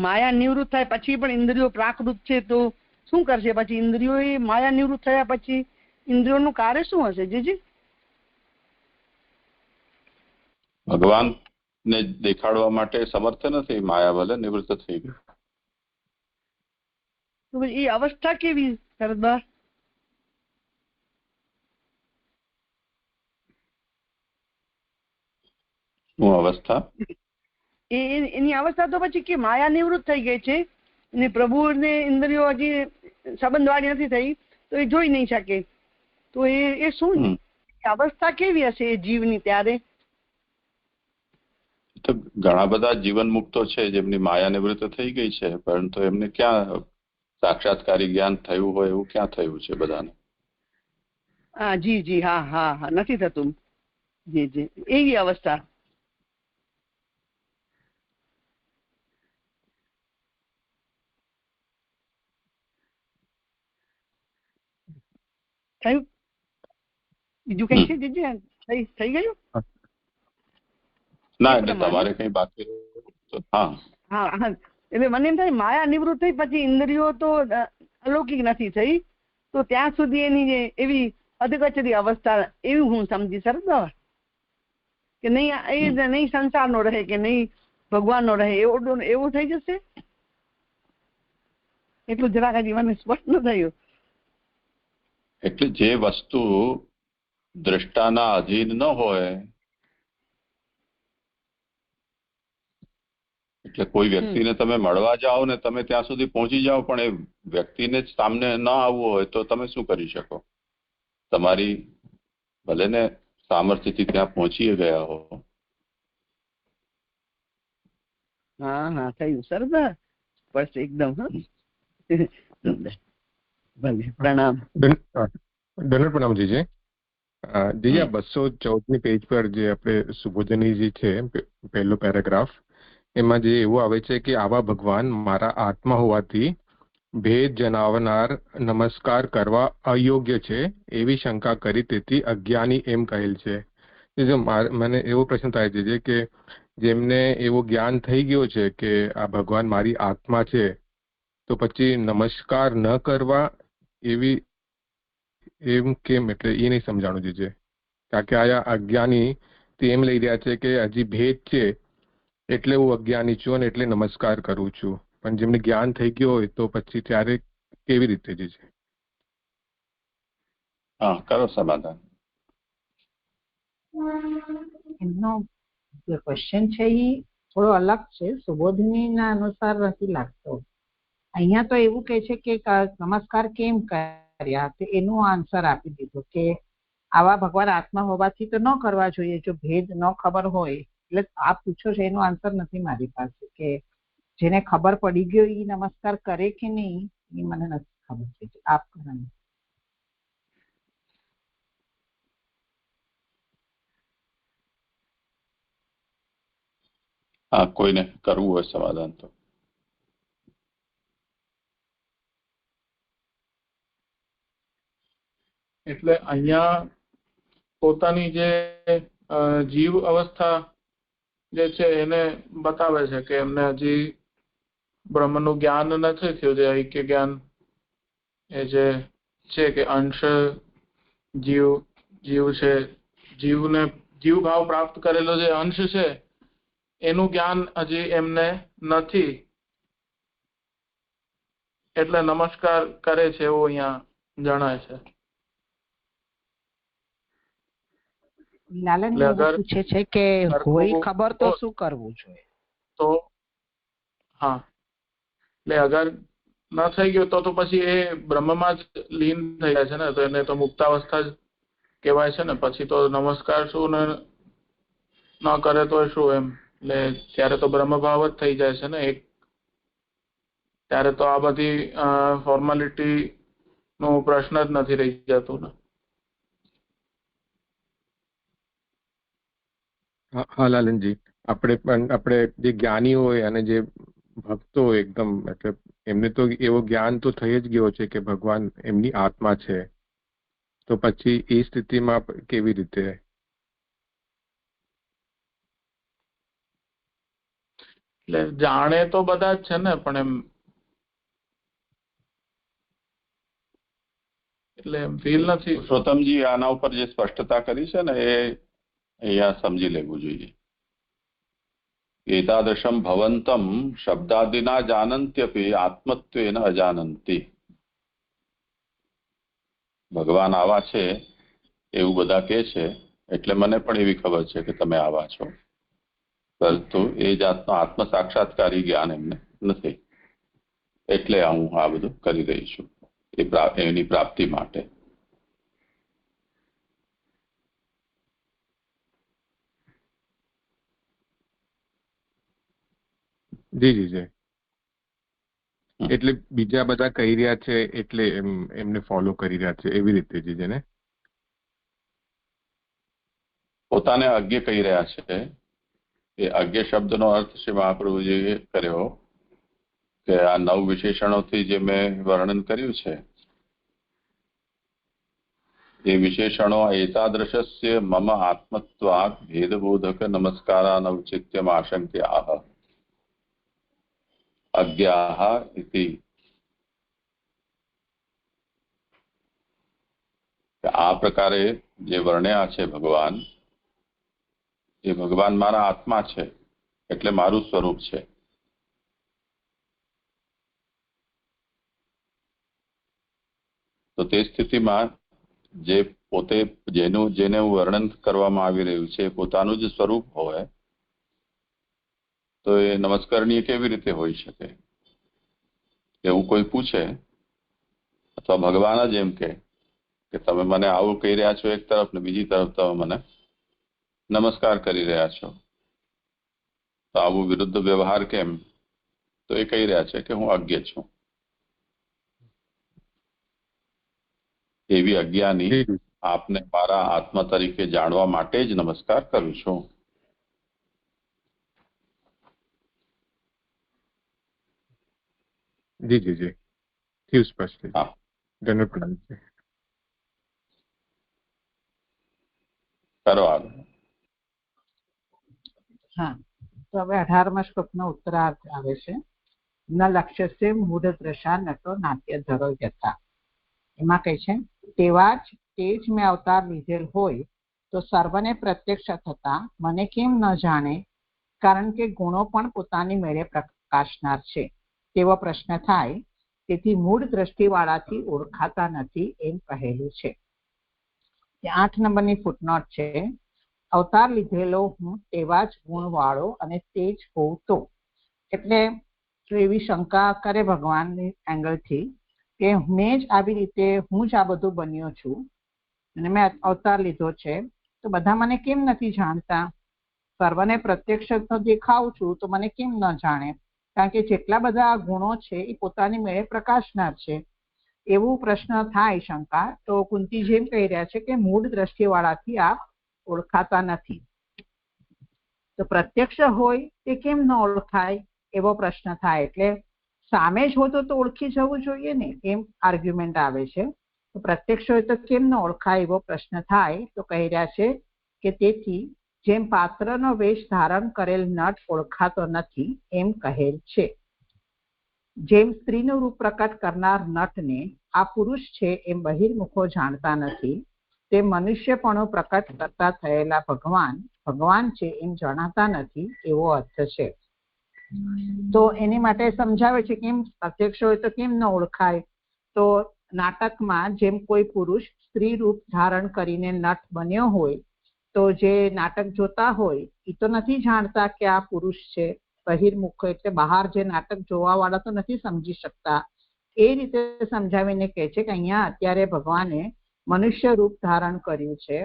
માયા નિવૃત્ત થાય પછી પણ ઇન્દ્રિયો પ્રાકૃત છે તો શું કરશે પછી? ઇન્દ્રિયો માયા નિવૃત્ત થયા પછી ઇન્દ્રિયોનું કાર્ય શું હશે? જીજી, ભગવાન ને દેખાડવા માટે સમર્થ નથી. માયા ભલે નિવૃત્ત થઈ ગઈ. તો એ અવસ્થા કેવી સરદાર? શું અવસ્થા? એની અવસ્થા તો પછી કે માયા નિવૃત્ત થઈ ગઈ છે અને પ્રભુ ને ઇન્દ્રિયો હજી સંબંધ વાળી નથી થઈ તો એ જોઈ નહીં શકે. તો એ શું અવસ્થા કેવી હશે એ જીવની ત્યારે? તો ઘણા બધા જીવન મુક્તો છે જેમની માયા નિવૃત્ત થઈ ગઈ છે, પરંતુ એમને ક્યાં સાક્ષાત્કારી જ્ઞાન થયું હોય એવું ક્યાં થયું છે બધાને? હા જી જી, હા હા હા, નથી થતું. જી જી, એવી અવસ્થા. થયું? બીજું કઈ છે જીજી? થઈ ગયું? ના, એટલે તમારે કઈ બાકી? હા હા, એટલે મને એમ થાય માયા નિવૃત્ત થઈ પછી ઇન્દ્રિયો તો અલૌકિક નથી થઈ તો ત્યાં સુધી એની એવી અધકચરી અવસ્થા એવી હું સમજી સરદાર કે નહીં એ નહીં સંસારનો રહે કે નહીં ભગવાનનો રહે એવું થઈ જશે. એટલું જરાક હજી મને સ્પષ્ટ ન થયું. એટલે જે વસ્તુ દ્રષ્ટાના અધીન ન હોય, એટલે કોઈ વ્યક્તિને તમે મળવા જાઓ ને તમે ત્યાં સુધી પહોંચી જાઓ પણ એ વ્યક્તિને જ સામને ન આવવું હોય તો તમે શું કરી શકો? તમારી ભલે ને સામર્થ્યથી ત્યાં પહોંચી ગયા હો. હા હા, થયું સરદાર, બસ એકદમ. ભલે, પ્રણામ. ધન્યવાદ. પ્રણામ જીજી. જીજી, આ 214ની પેજ પર જે આપણે સુબોધનીજી છે પહેલો પેરેગ્રાફ, એમાં જે એવું આવે છે કે આવા ભગવાન મારા આત્મા હોવાથી ભેદ જણાવનાર નમસ્કાર કરવા અયોગ્ય છે એવી શંકા કરી તેથી અજ્ઞાની એમ કહેલ છે. મને એવો પ્રશ્ન થાય છે કે જેમને એવો જ્ઞાન થઈ ગયો છે કે આ ભગવાન મારી આત્મા છે તો પછી નમસ્કાર ન કરવા એવી એમ કેમ? એટલે એ નહીં સમજાણું છે. કારણ કે આયા અજ્ઞાની તે એમ લઈ રહ્યા છે કે હજી ભેદ છે એટલે હું અજ્ઞાની છું અને એટલે નમસ્કાર કરું છું, પણ જેમને જ્ઞાન થઈ ગયો હોય તો પછી ત્યારે કેવી રીતે છે? હા, કરો સમાધાન. એમનો જે ક્વેશ્ચન છે એ થોડો અલગ છે, સુબોધનીના અનુસાર નથી લાગતો. અહીંયા તો એવું કહે છે કે નમસ્કાર કેમ કર્યા, તો એનું આન્સર આપી દીધું કે આવા ભગવાન આત્મા હોવાથી તો ન કરવા જોઈએ જો ભેદ ન ખબર હોય. એટલે આપ પૂછો છો એનો આન્સર નથી મારી પાસે કે જેને ખબર પડી ગયો એ નમસ્કાર કરે કે નહીં એ મને નથી ખબર છે. આપ કરો. હા, કોઈને કરવું હોય સમાધાન તો. એટલે અહીંયા પોતાની જે જીવ અવસ્થા જે છે એને બતાવે છે કે એમને હજી બ્રહ્મનું જ્ઞાન નથી થયું, જે ઐક્ય જ્ઞાન એ જે છે કે અંશ જીવ છે, જીવ ભાવ પ્રાપ્ત કરેલો જે અંશ છે એનું જ્ઞાન હજી એમને નથી. એટલે નમસ્કાર કરે છે એવું અહીંયા જણાય છે. લાલન પૂછે છે કે હોય ખબર તો શું કરવું જોઈએ? તો હા, એટલે અગર ન થઈ ગયું તો પછી એ બ્રહ્મમાં જ લીન થઈ જાય છે ને, તો એને તો મુક્તાવસ્થા જ કહેવાય છે ને. પછી તો નમસ્કાર શું ને ન કરે તો શું એમ, એટલે ત્યારે તો બ્રહ્મભાવ જ થઈ જાય છે ને એક. ત્યારે તો આ બધી ફોર્માલિટી નો પ્રશ્ન જ નથી રહી જતું ને. હા લાલનજી, આપણે જે જ્ઞાની હોય અને જે ભક્તો હોય એકદમ, એટલે એમને તો એવો જ્ઞાન તો થઈ જ ગયો છે કે ભગવાન એમની આત્મા છે, તો પછી એ સ્થિતિમાં કેવી રીતે? એટલે જાણે તો બધા જ છે ને, પણ એમ એટલે એમ ફીલ નથી. પુરુષોત્તમજી આના ઉપર જે સ્પષ્ટતા કરી છે ને એ અહીંયા સમજી લેવું જોઈએ. એતાદૃશમ ભવંતમ શબ્દાદિના જાનંત્યપી આત્મત્વેન અજાનંતી. ભગવાન આવા છે એવું બધા કહે છે, એટલે મને પણ એવી ખબર છે કે તમે આવા છો, પરંતુ એ જાતનો આત્મ સાક્ષાત્કારી જ્ઞાન એમને નથી. એટલે હું આ બધું કરી રહી છું એની પ્રાપ્તિ માટે. જી જી જી. એટલે બીજા બધા કહી રહ્યા છે એટલે એમને ફોલો કરી રહ્યા છે એવી રીતે જી ને? પોતાને અજ્ઞ કહી રહ્યા છે. એ અજ્ઞ શબ્દનો અર્થ શ્રી મહાપ્રભુજીએ કર્યો કે આ 9 વિશેષણોથી જે મેં વર્ણન કર્યું છે એ વિશેષણો એતાદૃશસ્ય મમ આત્મત્વાદ ભેદબોધક નમસ્કારાન ઔચિત્યમ આશંક્યાહ અજ્ઞાહ ઇતિ. આ પ્રકારે જે વર્ણ્યા છે ભગવાન, એ ભગવાન મારા આત્મા છે, એટલે મારું સ્વરૂપ છે. તો તે સ્થિતિમાં જે પોતે જેને વર્ણન કરવામાં આવી રહ્યું છે પોતાનું જ સ્વરૂપ હોય તો એ નમસ્કારણીય કેવી રીતે હોઈ શકે? એવું કોઈ પૂછે અથવા ભગવાન જ એમ કે તમે મને આવું કહી રહ્યા છો એક તરફ ને બીજી તરફ તમે મને નમસ્કાર કરી રહ્યા છો, તો આવું વિરુદ્ધ વ્યવહાર કેમ? તો એ કહી રહ્યા છે કે હું અજ્ઞ છું. એવી અજ્ઞાની આપને મારા આત્મા તરીકે જાણવા માટે જ નમસ્કાર કરું છું. જી જી જી, થયું સ્પષ્ટ. હા, ધન્યવાદ કરો. હા, તો હવે 18મા શ્લોકનો ઉત્તરાર્થ આવે છે. ન લક્ષ્યસ્ય મૂઢદ્રશા ન તો નાટ્ય ધરો યથા. એમાં કહે છે તેવા જ તે જ મેં અવતાર લીધેલ હોય તો સર્વને પ્રત્યક્ષ થતા મને કેમ ન જાણે, કારણ કે ગુણો પણ પોતાની મેળે પ્રકાશનાર છે તેવો પ્રશ્ન થાય, તેથી મૂળ દ્રષ્ટિવાળાથી ઓળખાતા નથી એમ કહેલું છે. 8 નંબરની ફૂટનોટ છે. અવતાર લીધેલો હું તેવા જ ગુણવાળો અને તે જ હોઉં તો. એટલે એવી શંકા કરે ભગવાનની એંગલથી કે મેં જ આવી રીતે હું જ આ બધું બન્યો છું અને મેં અવતાર લીધો છે, તો બધા મને કેમ નથી જાણતા? સર્વને પ્રત્યક્ષ તો દેખાઉં છું તો મને કેમ ન જાણે? કારણ કે જેટલા બધા ગુણો છે એ પોતાની મેળે પ્રકાશનાર છે. એવું પ્રશ્ન થાય, શંકા. તો કુંતી જેમ કહી રહ્યા છે કે મૂળ દ્રષ્ટિવાળાથી આપ ઓળખાતા નથી. તો પ્રત્યક્ષ હોય તે કેમ ન ઓળખાય એવો પ્રશ્ન થાય. એટલે સામે જ હોતો તો ઓળખી જવું જોઈએ ને, એમ આર્ગ્યુમેન્ટ આવે છે. તો પ્રત્યક્ષ હોય તો કેમ ન ઓળખાય એવો પ્રશ્ન થાય. તો કહી રહ્યા છે કે તેથી જેમ પાત્રનો વેશ ધારણ કરેલ નટ ઓળખાતો નથી એમ કહેલ છે. જેમ સ્ત્રીનું રૂપ પ્રકટ કરનાર નટને આ પુરુષ છે એમ બહિર્મુખો જાણતા નથી, તે મનુષ્યપણું પ્રકટ કરતા થયેલા ભગવાન છે એમ જણાતા નથી એવો અર્થ છે. તો એની માટે સમજાવે છે કેમ પ્રત્યક્ષ હોય તો કેમ ન ઓળખાય. તો નાટકમાં જેમ કોઈ પુરુષ સ્ત્રી રૂપ ધારણ કરીને નટ બન્યો હોય તો જે નાટક જોતા હોય એ તો નથી જાણતા કે આ પુરુષ છે. બહિર્મુખ એટલે બહાર જે નાટક જોવા વાળા તો નથી સમજી શકતા. એ રીતે સમજાવીને કહે છે કે અહીંયા અત્યારે ભગવાને મનુષ્ય રૂપ ધારણ કર્યું છે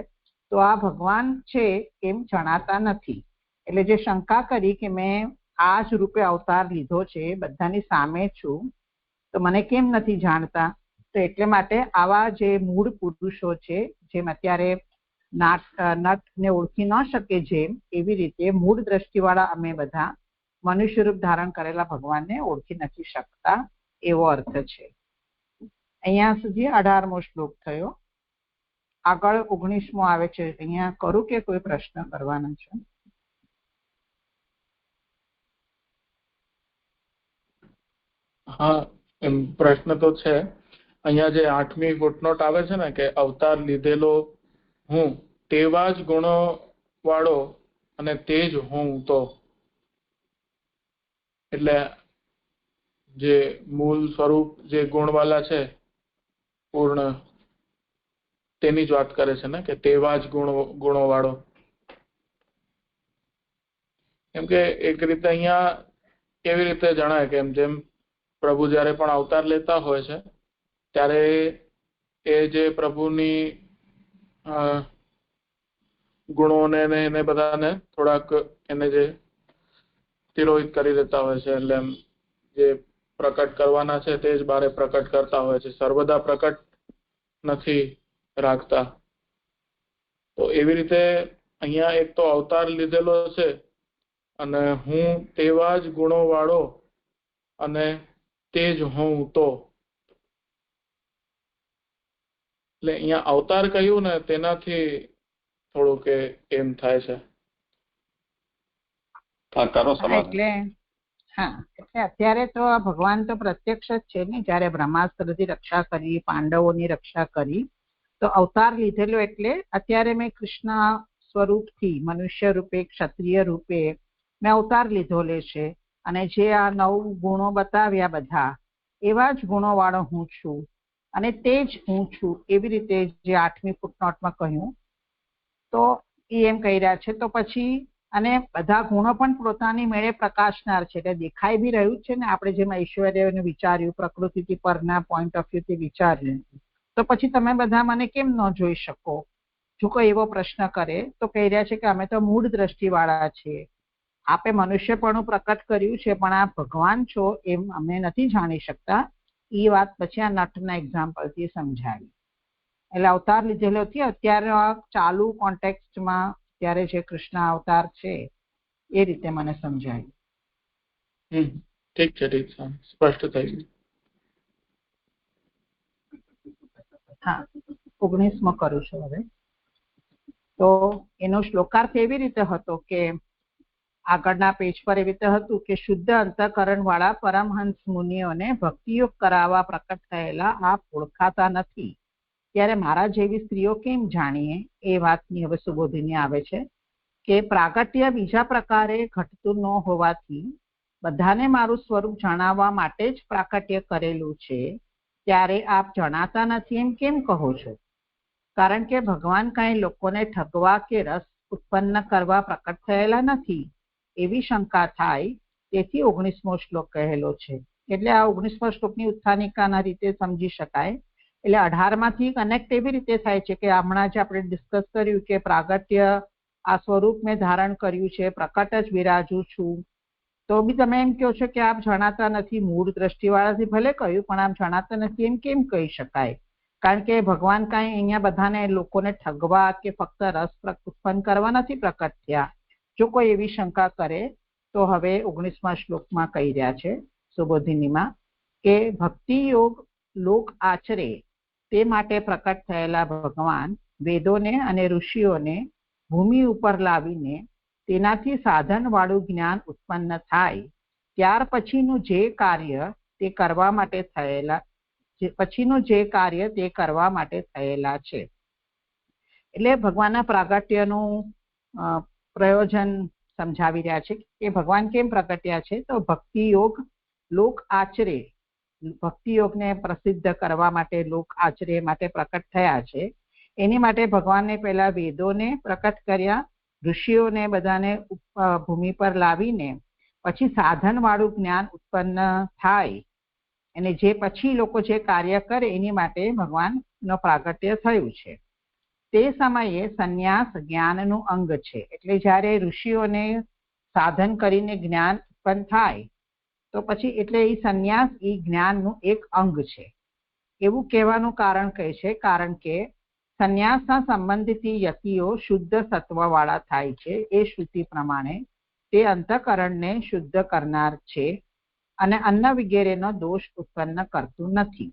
તો આ ભગવાન છે એમ જણાતા નથી. એટલે જે શંકા કરી કે મેં આ જ રૂપે અવતાર લીધો છે, બધાની સામે છું, તો મને કેમ નથી જાણતા? તો એટલે માટે આવા જે મૂળ પુરુષો છે જેમ અત્યારે નટને ઓળખી ન શકે જેમ એવી રીતે મૂળ દ્રષ્ટિવાળા અમે બધા મનુષ્ય રૂપ ધારણ કરેલા ભગવાનને ઓળખી નથી શકતા એવો અર્થ છે. અહીંયા સુધી 18મો શ્લોક થયો. આગળ 19મો આવે છે. અહીંયા કરું કે કોઈ પ્રશ્ન કરવાના છે? હા, એમ પ્રશ્ન તો છે. અહીંયા જે 8મી ફૂટનોટ આવે છે ને કે અવતાર લીધેલો હું તેવા જ ગુણો વાળો અને તે જ હું તો, એટલે જે મૂળ સ્વરૂપ જે ગુણવાલા છે પૂર્ણ તેની જ વાત કરે છે ને કે તેવા જ ગુણો વાળો. કેમ કે એક રીતે અહીંયા કેવી રીતે જણાય કે જેમ પ્રભુ જ્યારે પણ અવતાર લેતા હોય છે ત્યારે એ જે પ્રભુની ગુણોને એને બધાને થોડાક એને જે તિરોહિત કરી દેતા હોય છે. એટલે એમ જે પ્રકટ કરવાના છે તે જ બારે પ્રકટ કરતા હોય છે, સર્વદા પ્રકટ નથી રાખતા. તો એવી રીતે અહીંયા એક તો અવતાર લીધેલો છે અને હું તેવા જ ગુણો વાળો અને તે જ હું તો, એટલે અહીંયા અવતાર કહ્યું ને તેનાથી થોડુંક એમ થાય છે. એટલે અત્યારે તો ભગવાન તો પ્રત્યક્ષ જ છે ને. જયારે બ્રહ્માસ્ત્રથી રક્ષા કરી, પાંડવોની રક્ષા કરી, તો અવતાર લીધેલો એટલે અત્યારે મેં કૃષ્ણ સ્વરૂપથી મનુષ્ય રૂપે ક્ષત્રિય રૂપે મેં અવતાર લીધો લે છે અને જે આ 9 ગુણો બતાવ્યા બધા એવા જ ગુણો વાળો હું છું અને તે જ હું છું. એવી રીતે જે 8મી ફૂટનોટમાં કહ્યું તો એ એમ કહી રહ્યા છે. તો પછી અને બધા ગુણો પણ પોતાની મેળે પ્રકાશનાર છે, એટલે દેખાઈ બી રહ્યું છે ને. આપણે જેમ ઐશ્વર્યને વિચાર્યું, પ્રકૃતિથી પરના પોઈન્ટ ઓફ વ્યૂથી વિચાર્યું, તો પછી તમે બધા મને કેમ ન જોઈ શકો? જો કોઈ એવો પ્રશ્ન કરે તો કહી રહ્યા છે કે અમે તો મૂળ દ્રષ્ટિવાળા છીએ, આપે મનુષ્યપણું પ્રકટ કર્યું છે પણ આ ભગવાન છો એમ અમે નથી જાણી શકતા. એ વાત પછી આ નટના એક્ઝામ્પલથી સમજાવી. એટલે અવતાર લીધેલોથી અત્યારે ચાલુ કોન્ટેક્સ્ટમાં ત્યારે જે કૃષ્ણ અવતાર છે એ રીતે મને સમજાયું. ઠીક છે, ઠીક છે, સ્પષ્ટ થઈ ગયું. હા, 19મો કરું છું હવે. તો એનો શ્લોકાર્થ એવી રીતે હતો કે આગળના પેજ પર એવી રીતે હતું કે શુદ્ધ અંતઃકરણ વાળા પરમહંસ મુનિઓને ભક્તિયોગ કરાવવા પ્રકટ થયેલા આપ ઓળખાતા નથી, ત્યારે મારા જેવી સ્ત્રીઓ કેમ જાણીએ? એ વાતની હવે સુબોધિની આવે છે કે પ્રાગટ્ય બીજા પ્રકારે ઘટતું ન હોવાથી બધાને મારું સ્વરૂપ જણાવવા માટે જ પ્રાકટ્ય કરેલું છે, ત્યારે આપ જણાતા નથી એમ કેમ કહો છો? કારણ કે ભગવાન કાંઈ લોકોને ઠગવા કે રસ ઉત્પન્ન કરવા પ્રકટ થયેલા નથી એવી શંકા થાય, તેથી 19મો શ્લોક કહેલો છે. એટલે આ 19મા શ્લોકની ઉત્થાનિકાના રીતે સમજી શકાય. એટલે 18માંથી કનેક્ટ એવી રીતે થાય છે કે હમણાં જ આપણે ડિસ્કસ કર્યું કે પ્રાગટ્ય આ સ્વરૂપ મેં ધારણ કર્યું છે, પ્રકટ જ બિરાજું છું, તો બી તમે એમ કહો છો કે આપ જણાતા નથી. મૂળ દ્રષ્ટિવાળાથી ભલે કહ્યું પણ આપ જણાતા નથી એમ કેમ કહી શકાય? કારણ કે ભગવાન કાંઈ અહીંયા બધાને લોકોને ઠગવા કે ફક્ત રસ ઉત્પન્ન કરવા નથી પ્રકટ થયા. જો કોઈ એવી શંકા કરે તો હવે 19મા શ્લોકમાં કહી રહ્યા છે સુબોધિનીમાં કે ભક્તિ યોગ લોક આચરે તે માટે પ્રકટ થયેલા ભગવાન વેદોને અને ઋષિઓને ભૂમિ ઉપર લાવીને તેનાથી સાધન વાળું જ્ઞાન ઉત્પન્ન થાય, ત્યાર પછીનું જે કાર્ય તે કરવા માટે થયેલા છે. એટલે ભગવાનના પ્રાગટ્યનું પ્રયોજન સમજાવી રહ્યા છે કે ભગવાન કેમ પ્રગટ્યા છે. તો ભક્તિ યોગ લોક આચરે, ભક્તિ યોગને પ્રસિદ્ધ કરવા માટે, લોક આચરે માટે પ્રકટ થયા છે. એની માટે ભગવાને પહેલા વેદોને પ્રકટ કર્યા, ઋષિઓને બધાને ભૂમિ પર લાવીને પછી સાધન વાળું જ્ઞાન ઉત્પન્ન થાય અને જે પછી લોકો જે કાર્ય કરે એની માટે ભગવાનનો પ્રાગટ્ય થયું છે. તે સમયે સંન્યાસ જ્ઞાનનું અંગ છે. એટલે જ્યારે ઋષિઓને સાધન કરીને જ્ઞાન ઉત્પન્ન થાય તો પછી એટલે એ સંન્યાસ એ જ્ઞાનનું એક અંગ છે એવું કહેવાનું કારણ કહે છે. કારણ કે સંન્યાસના સંબંધિત યતિઓ શુદ્ધ સત્વવાળા થાય છે. એ શ્રુતિ પ્રમાણે તે અંતઃકરણને શુદ્ધ કરનાર છે અને અન્ન વગેરેનો દોષ ઉત્પન્ન કરતું નથી.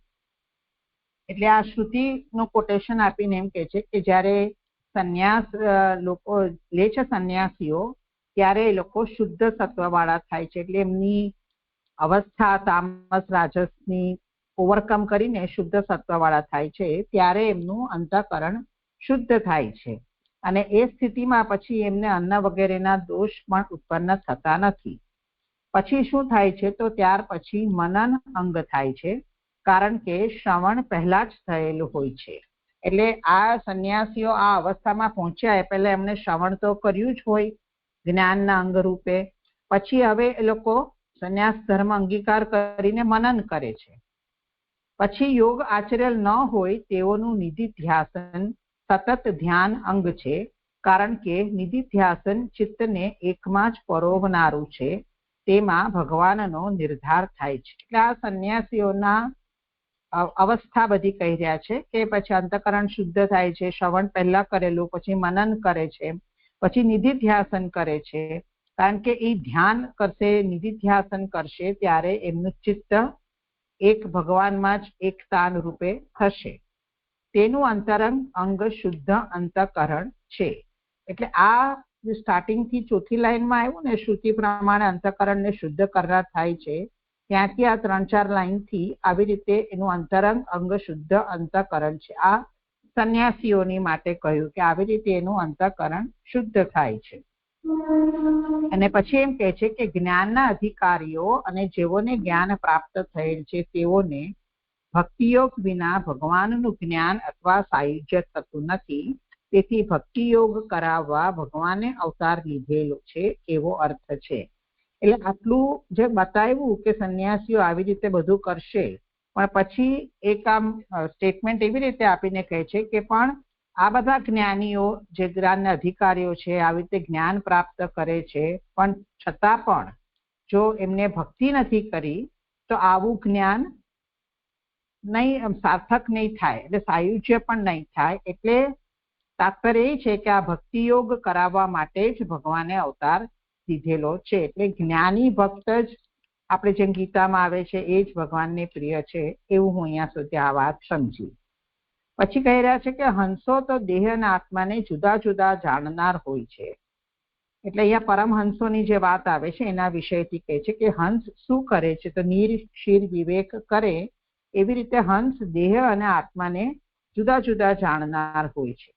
એટલે આ શ્રુતિનું કોટેશન આપીને એમ કહે છે કે જ્યારે સંન્યાસ લોકો લે છે સંન્યાસીઓ, ત્યારે એ લોકો શુદ્ધ સત્વવાળા થાય છે. એટલે એમની અવસ્થા તામસ રાજસની ઓવરકમ કરીને શુદ્ધ સત્વવાળા થાય છે. ત્યારે એમનું અંતઃકરણ શુદ્ધ થાય છે અને એ સ્થિતિમાં પછી એમને અન્ન વગેરેના દોષ પણ ઉત્પન્ન થતા નથી. પછી શું થાય છે તો ત્યાર પછી મનન અંગ થાય છે. કારણ કે શ્રવણ પહેલા જ થયેલું હોય છે. એટલે આ સંન્યાસીઓ આ અવસ્થામાં પહોંચ્યા પહેલા એમને શ્રવણ તો કર્યું જ હોય જ્ઞાનના અંગ રૂપે. પછી હવે એ લોકો સંન્યાસ ધર્મ અંગીકાર કરીને મનન કરે છે. પછી યોગ આચરેલ ન હોય તેઓનું નિધિધ્યાસન સતત ધ્યાન અંગ છે. કારણ કે નિધિધ્યાસન ચિત્તને એકમાં જ પરોવનારું છે. તેમાં ભગવાનનો નિર્ધાર થાય છે. એટલે આ સંન્યાસીઓના અવસ્થા બધી કહી રહ્યા છે કે પછી અંતઃકરણ શુદ્ધ થાય છે, શ્રવણ પહેલા કરેલું, પછી મનન કરે છે, પછી નિધિધ્યાસન કરે છે. કારણ કે એ ધ્યાન કરશે, નિધિધ્યાસન કરશે ત્યારે એમનું ચિત્ત એક ભગવાનમાં જ એક સ્થાન રૂપે થશે. તેનું અંતરંગ અંગ શુદ્ધ અંતઃકરણ છે. એટલે આ જે સ્ટાર્ટિંગ થી ચોથી લાઈનમાં આવ્યું ને, શ્રુતિ પ્રમાણે અંતઃકરણને શુદ્ધ કરનાર થાય છે, ત્યાંથી આ 3-4 લાઈનથી આવી રીતે એનું અંતરંગ અંગ શુદ્ધ અંતઃકરણ છે. આ સંન્યાસીઓની માટે કહ્યું કે આવી રીતે એનું અંતઃકરણ શુદ્ધ થાય છે. અને પછી એમ કહે છે કે જ્ઞાનના અધિકારીઓ અને જેઓને જ્ઞાન પ્રાપ્ત થયેલ છે તેઓને ભક્તિયોગ વિના ભગવાનનું જ્ઞાન અથવા સાયુજ્ય થતું નથી. તેથી ભક્તિયોગ કરાવવા ભગવાને અવતાર લીધેલો છે એવો અર્થ છે. એટલે આટલું જે બતાવ્યું કે સંન્યાસીઓ આવી રીતે બધું કરશે, પણ પછી એક આમ સ્ટેટમેન્ટ એવી રીતે આપીને કહે છે કે પણ આ બધા જ્ઞાનીઓ જે જ્ઞાનના અધિકારીઓ છે આવી રીતે જ્ઞાન પ્રાપ્ત કરે છે, પણ છતાં પણ જો એમને ભક્તિ નથી કરી તો આવું જ્ઞાન નહીં સાર્થક નહીં થાય, એટલે સાયુજ્ય પણ નહીં થાય. એટલે તાત્પર્ય એ છે કે આ ભક્તિયોગ કરાવવા માટે જ ભગવાને અવતાર લીધેલો છે. એટલે જ્ઞાની ભક્ત જ આપણે જેમ ગીતામાં આવે છે એ જ ભગવાનને પ્રિય છે, એવું હું અહીંયા સુધી આ વાત સમજી. પછી કહી રહ્યા છે કે હંસો તો દેહ અને આત્માને જુદા જુદા જાણનાર હોય છે. એટલે અહીંયા પરમહંસોની જે વાત આવે છે એના વિષયથી કહે છે કે હંસ શું કરે છે તો નિર્શીર વિવેક કરે. એવી રીતે હંસ દેહ અને આત્માને જુદા જુદા જાણનાર હોય છે.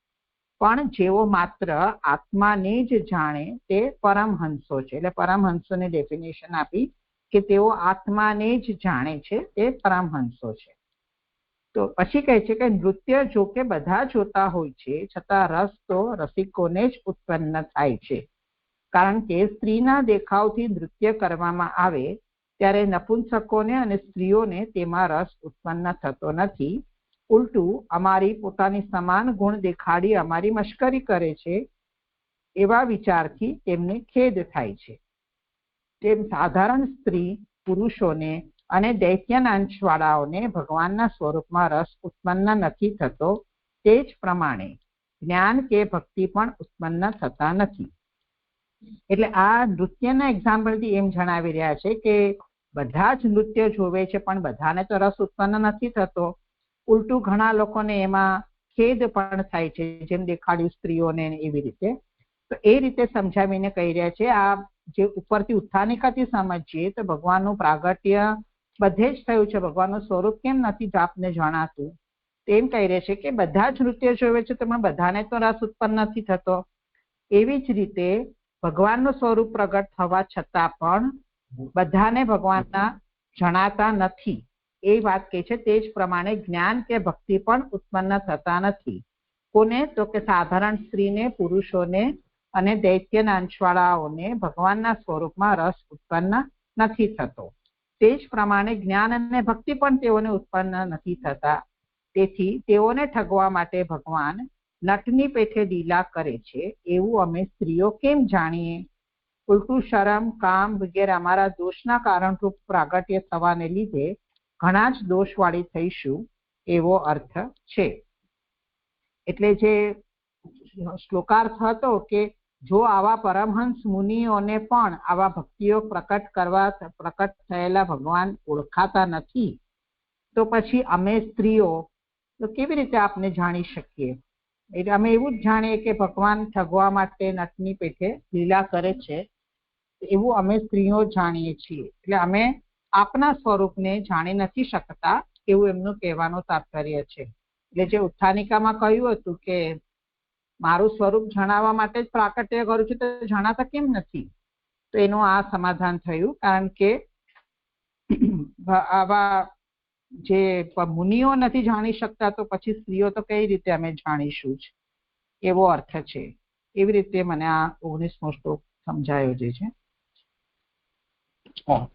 પણ જેઓ માત્ર આત્માને જ જાણે તે પરમહંસો છે. એટલે પરમહંસોને ડેફિનેશન આપી કે તેઓ આત્માને જ જાણે છે તે પરમહંસો છે. તો પછી કહે છે કે નૃત્ય જો કે બધા જોતા હોય છે છતાં રસ તો રસિકોને જ ઉત્પન્ન થાય છે. કારણ કે સ્ત્રીના દેખાવથી નૃત્ય કરવામાં આવે ત્યારે નપુંસકોને અને સ્ત્રીઓને તેમાં રસ ઉત્પન્ન થતો નથી. ઉલટું અમારી પોતાની સમાન ગુણ દેખાડી અમારી મશ્કરી કરે છે એવા વિચારથી તેમને ખેદ થાય છે. તેમ સાધારણ સ્ત્રી પુરુષોને અને દૈત્યના અંશવાળાઓને ભગવાનના સ્વરૂપમાં રસ ઉત્પન્ન નથી થતો, તે જ પ્રમાણે જ્ઞાન કે ભક્તિ પણ ઉત્પન્ન થતા નથી. એટલે આ નૃત્યના એક્ઝામ્પલથી એમ જણાવી રહ્યા છે કે બધા જ નૃત્ય જોવે છે પણ બધાને તો રસ ઉત્પન્ન નથી થતો. ઉલટું ઘણા લોકોને એમાં ખેદ પણ થાય છે, જેમ દેખાડ્યું સ્ત્રીઓને એવી રીતે. તો એ રીતે સમજાવીને કહી રહ્યા છે. આ જે ઉપરથી ઉત્થાનિકાથી સમજીએ તો ભગવાનનું પ્રાગટ્ય બધે જ થયું છે, ભગવાનનું સ્વરૂપ કેમ નથી આપને જણાતું તેમ કહી રહ્યા છે કે બધા જ નૃત્ય જોવે છે તો પણ બધાને તો રસ ઉત્પન્ન નથી થતો. એવી જ રીતે ભગવાનનું સ્વરૂપ પ્રગટ થવા છતાં પણ બધાને ભગવાનના જણાતા નથી એ વાત કહે છે. તે જ પ્રમાણે જ્ઞાન કે ભક્તિ પણ ઉત્પન્ન થતા નથી. કોને? તો કે સાધારણ સ્ત્રીને, પુરુષોને અને દૈત્યના અંશવાળાઓને ભગવાનના સ્વરૂપમાં રસ ઉત્પન્ન નથી થતો. તે જ પ્રમાણે જ્ઞાન અને ભક્તિ પણ તેઓને ઉત્પન્ન નથી થતા. તેથી તેઓને ઠગવા માટે ભગવાન નટની પેઠે લીલા કરે છે એવું અમે સ્ત્રીઓ કેમ જાણીએ? ઉલટું શરમ, કામ વગેરે અમારા દોષના કારણરૂપ પ્રાગટ્ય થવાને લીધે ઘણા જ દોષવાળી થઈશું એવો અર્થ છે. એટલે જે શ્લોકાર્થ હતો કે જો આવા પરમહંસ મુનિઓને પણ આવા ભક્તિઓ પ્રકટ થયેલા ભગવાન ઓળખાતા નથી તો પછી અમે સ્ત્રીઓ તો કેવી રીતે આપને જાણી શકીએ? એટલે અમે એવું જ જાણીએ કે ભગવાન ઠગવા માટે નટની પેઠે લીલા કરે છે એવું અમે સ્ત્રીઓ જાણીએ છીએ. એટલે અમે આપના સ્વરૂપને જાણી નથી શકતા એવું એમનું કહેવાનું તાત્પર્ય છે. એટલે જે ઉત્થાનિકામાં કહ્યું હતું કે મારું સ્વરૂપ જણાવવા માટે જ પ્રાકટ્ય કરું છું તો જણાતા કેમ નથી? તો એનું આ સમાધાન થયું. કારણ કે આવા જે મુનિઓ નથી જાણી શકતા તો પછી સ્ત્રીઓ તો કઈ રીતે અમે જાણીશું જ એવો અર્થ છે. એવી રીતે મને આ 19મો શ્લોક સમજાયો જે છે.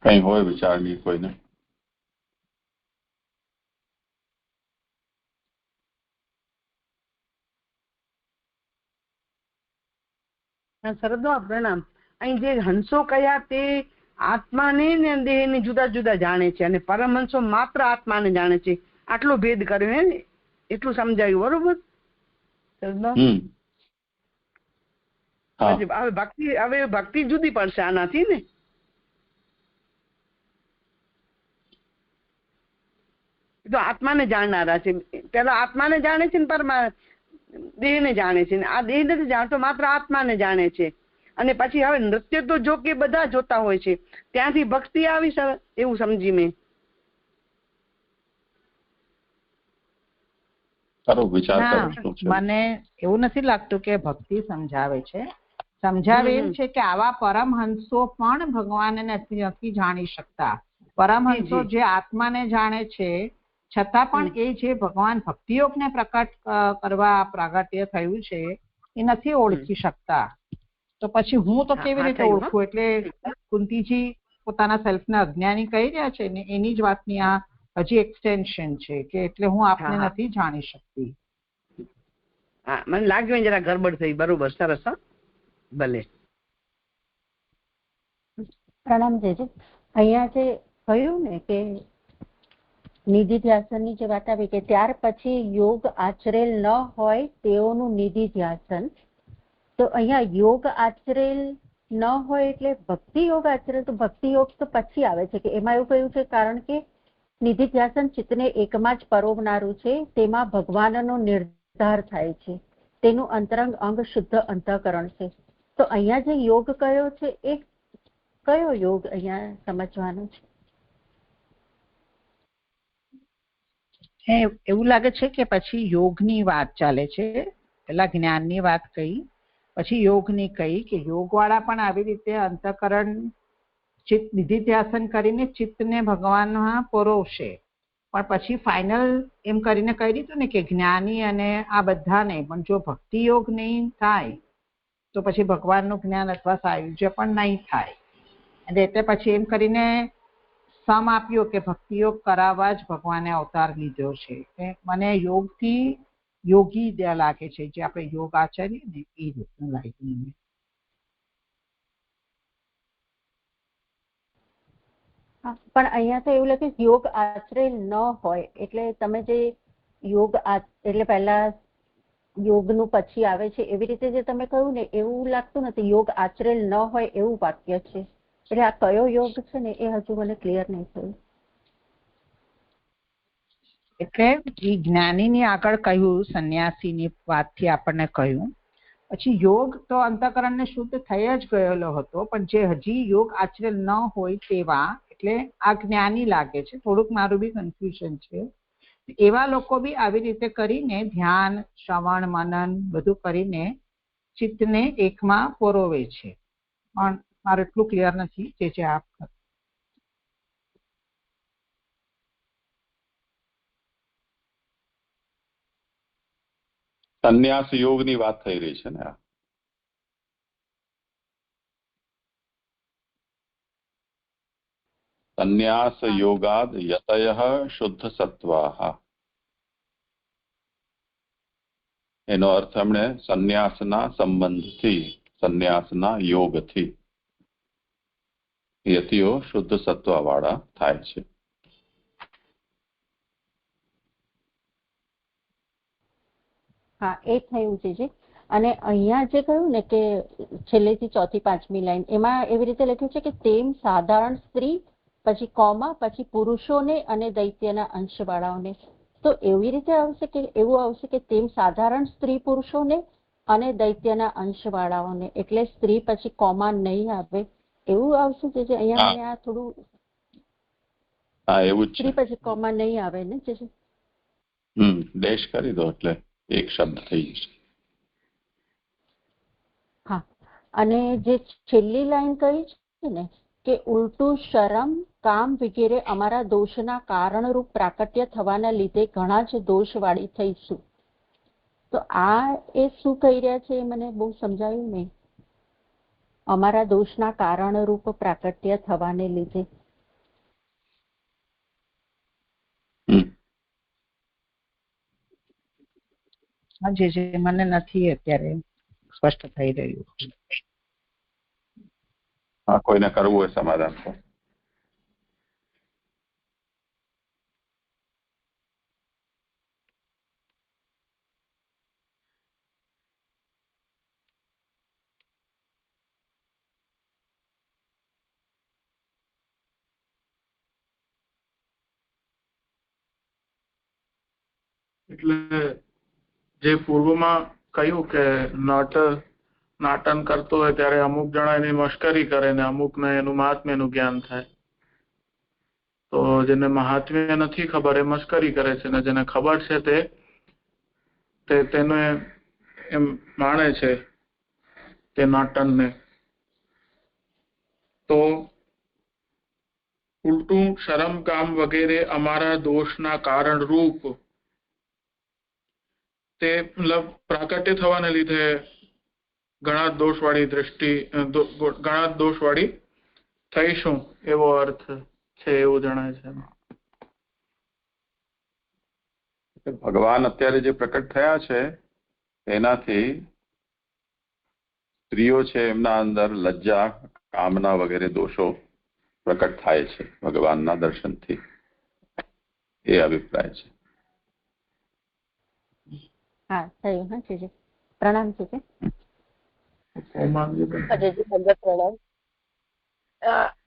કઈ હોય વિચારની કોઈને? શરદો પ્રણામ. અહીં જે હંસો કયા તે આત્માને ને દેહને જુદા જુદા જાણે છે અને પરમહંસો માત્ર આત્માને જાણે છે. આટલો ભેદ કર્યો હે ને, એટલું સમજાયું બરોબર? હવે ભક્તિ જુદી પડશે આનાથી ને. તો આત્માને જાણનારા છે. પેલા આત્માને જાણે છે ને દેહને જાણે છે. આ દેહ નથી જાણતો, માત્ર આત્માને જાણે છે. અને પછી હવે નૃત્ય તો જો કે બધા જોતા હોય છે, ત્યાંથી ભક્તિ આવી એવું સમજી મેં. મને એવું નથી લાગતું કે ભક્તિ સમજાવે છે. સમજાવે એમ છે કે આવા પરમહંસો પણ ભગવાનને નથી જાણી શકતા. પરમહંસો જે આત્માને જાણે છે છતાં પણ એ જે ભગવાન ભક્તિયોગને પ્રકટ કરવા પ્રાગટ્ય થયું છે એ નથી ઓળખી શકતા. તો પછી હું તો કેવી રીતે ઓળખું? એટલે કુંતીજી પોતાના સેલ્ફને અજ્ઞાની કહી રહ્યા છે ને એની જ વાતની આ હજી એક્સટેન્શન છે કે એટલે હું આપને નથી જાણી શકતી. હા, મને લાગ્યું જરા ગડબડ થઈ. બરોબર, સરસ. ભલે. પ્રણામ જીજી. અહીંયા જે કહ્યું ને કે નિધિ ધ્યાસનની જે વાત આવી કે ત્યાર પછી યોગ આચરેલ ન હોય તેઓનું નિધિ ધ્યાસન, તો અહીંયા યોગ આચરેલ ન હોય એટલે ભક્તિ યોગ આચરેલ, તો ભક્તિ યોગ તો પછી આવે છે કે એમાં એવું કહ્યું છે કારણ કે નિધિ ધ્યાસન ચિત્તને એકમાં જ પરોવનારું છે, તેમાં ભગવાનનો નિર્ધાર થાય છે, તેનું અંતરંગ અંગ શુદ્ધ અંતઃકરણ છે. તો અહીંયા જે યોગ કયો છે એ કયો યોગ અહીંયા સમજવાનો છે? એવું લાગે છે કે પછી યોગની વાત ચાલે છે. પેલા જ્ઞાનની વાત કહી, પછી યોગની કહી કે યોગ વાળા પણ આવી રીતે અંતઃકરણ ચિત્ત નિધિ ધ્યાસન કરીને ચિત્તને ભગવાનમાં પરોવશે. પણ પછી ફાઇનલ એમ કરીને કહી દીધું ને કે જ્ઞાની અને આ બધાને પણ જો ભક્તિ યોગ નહીં થાય તો પછી ભગવાનનું જ્ઞાન અથવા સાયુજ્ય પણ નહીં થાય. અને એટલે પછી એમ કરીને સમ આપ્યો કે ભક્તિ યોગ કરાવવા જ ભગવાને અવતાર લીધો છે. મને યોગથી યોગી લાગે છે, જે આપણે યોગ આચરીએ ને એ રીતનું લાગ્યું. પણ અહીંયા તો એવું લાગે યોગ આચરેલ ન હોય એટલે તમે જે યોગ એટલે પહેલા યોગનું પછી આવે છે એવી રીતે જે તમે કહ્યું ને એવું લાગતું નથી. યોગ આચરેલ ન હોય એવું વાક્ય છે. એટલે આ કયો યોગ છે ને એ હજુ મને ક્લિયર નહીં થયું. એટલે એ જ્ઞાનીની આગળ કહ્યું, સંન્યાસીની વાતથી આપણને કહ્યું. પછી યોગ તો અંતઃકરણને શુદ્ધ થઈ જ ગયેલો હતો, પણ જે હજી યોગ આચરેલ ન હોય તેવા, એટલે આ જ્ઞાની લાગે છે. થોડુંક મારું બી કન્ફ્યુઝન છે. એવા લોકો બી આવી રીતે કરીને ધ્યાન, શ્રવણ, મનન બધું કરીને ચિત્તને એકમાં પરોવે છે. પણ મારે એટલું ક્લિયર નથી જે આપ સંન્યાસ યોગની વાત થઈ રહી છે ને આ? સંન્યાસ યોગાદ યતયઃ શુદ્ધ સત્વાહ, એનો અર્થ એમણે સંન્યાસના સંબંધથી, સંન્યાસના યોગથી યતિઓ શુદ્ધ સત્વ વાળા થાય છે. હા, એ થયું છે. અને અહીંયા જે કહ્યું ને કે છેલ્લેથી ચોથી પાંચમી લાઈન, એમાં એવી રીતે લખ્યું છે કે તેમ સાધારણ સ્ત્રી, પછી કોમા, પછી પુરુષોને અને દૈત્યના અંશવાળાઓને. તો એવી રીતે આવશે કે એવું આવશે કે તેમ સાધારણ સ્ત્રી પુરુષોને અને દૈત્યના અંશવાળાઓને, એટલે સ્ત્રી પછી કોમા નહીં આવે એવું આવશે જે અહીંયા મને આ થોડું. હા, એવું જ સ્ત્રી પછી કોમા નહીં આવે ને જે. ડેશ કરી દો એટલે એક શબ્દ થઈ જશે. હા, અને જે છેલ્લી લાઈન કહી છે ને કે ઉલટું શરમ, કામ વગેરે અમારા દોષના કારણરૂપ પ્રાકટ્ય થવાના લીધે ઘણા જ દોષવાળી થઈશું. તો આ એ શું કહી રહ્યા છે એ મને બહુ સમજાયું નહીં. અમારા દોષના કારણરૂપ પ્રાકટ્ય થવાને લીધે. જે મને નથી અત્યારે સ્પષ્ટ થઈ રહ્યું. હા, કોઈને કરવું હોય સમાધાન તો. એટલે જે પૂર્વમાં કહ્યું કે નાટન કરતો હોય ત્યારે અમુક જણા એની મશ્કરી કરે ને અમુકને એનું મહાત્મ્યનું જ્ઞાન થાય. તો જેને મહાત્મ્ય નથી ખબર એ મશ્કરી કરે છે, ને જેને ખબર છે તેને એમ માણે છે તે નાટનને. તો ઉલટું શરમ, કામ વગેરે અમારા દોષના કારણ રૂપ, તે મતલબ પ્રાકટ્ય થવાને લીધે ઘણા દોષવાળી દ્રષ્ટિ, ઘણા દોષવાળી થઈશું એવો અર્થ છે એવું જણાય છે. ભગવાન અત્યારે જે પ્રકટ થયા છે એનાથી સ્ત્રીઓ છે એમના અંદર લજ્જા, કામના વગેરે દોષો પ્રકટ થાય છે ભગવાનના દર્શનથી, એ અભિપ્રાય છે. હા, થયું. હા જી, પ્રણામ છે. પ્રણામ.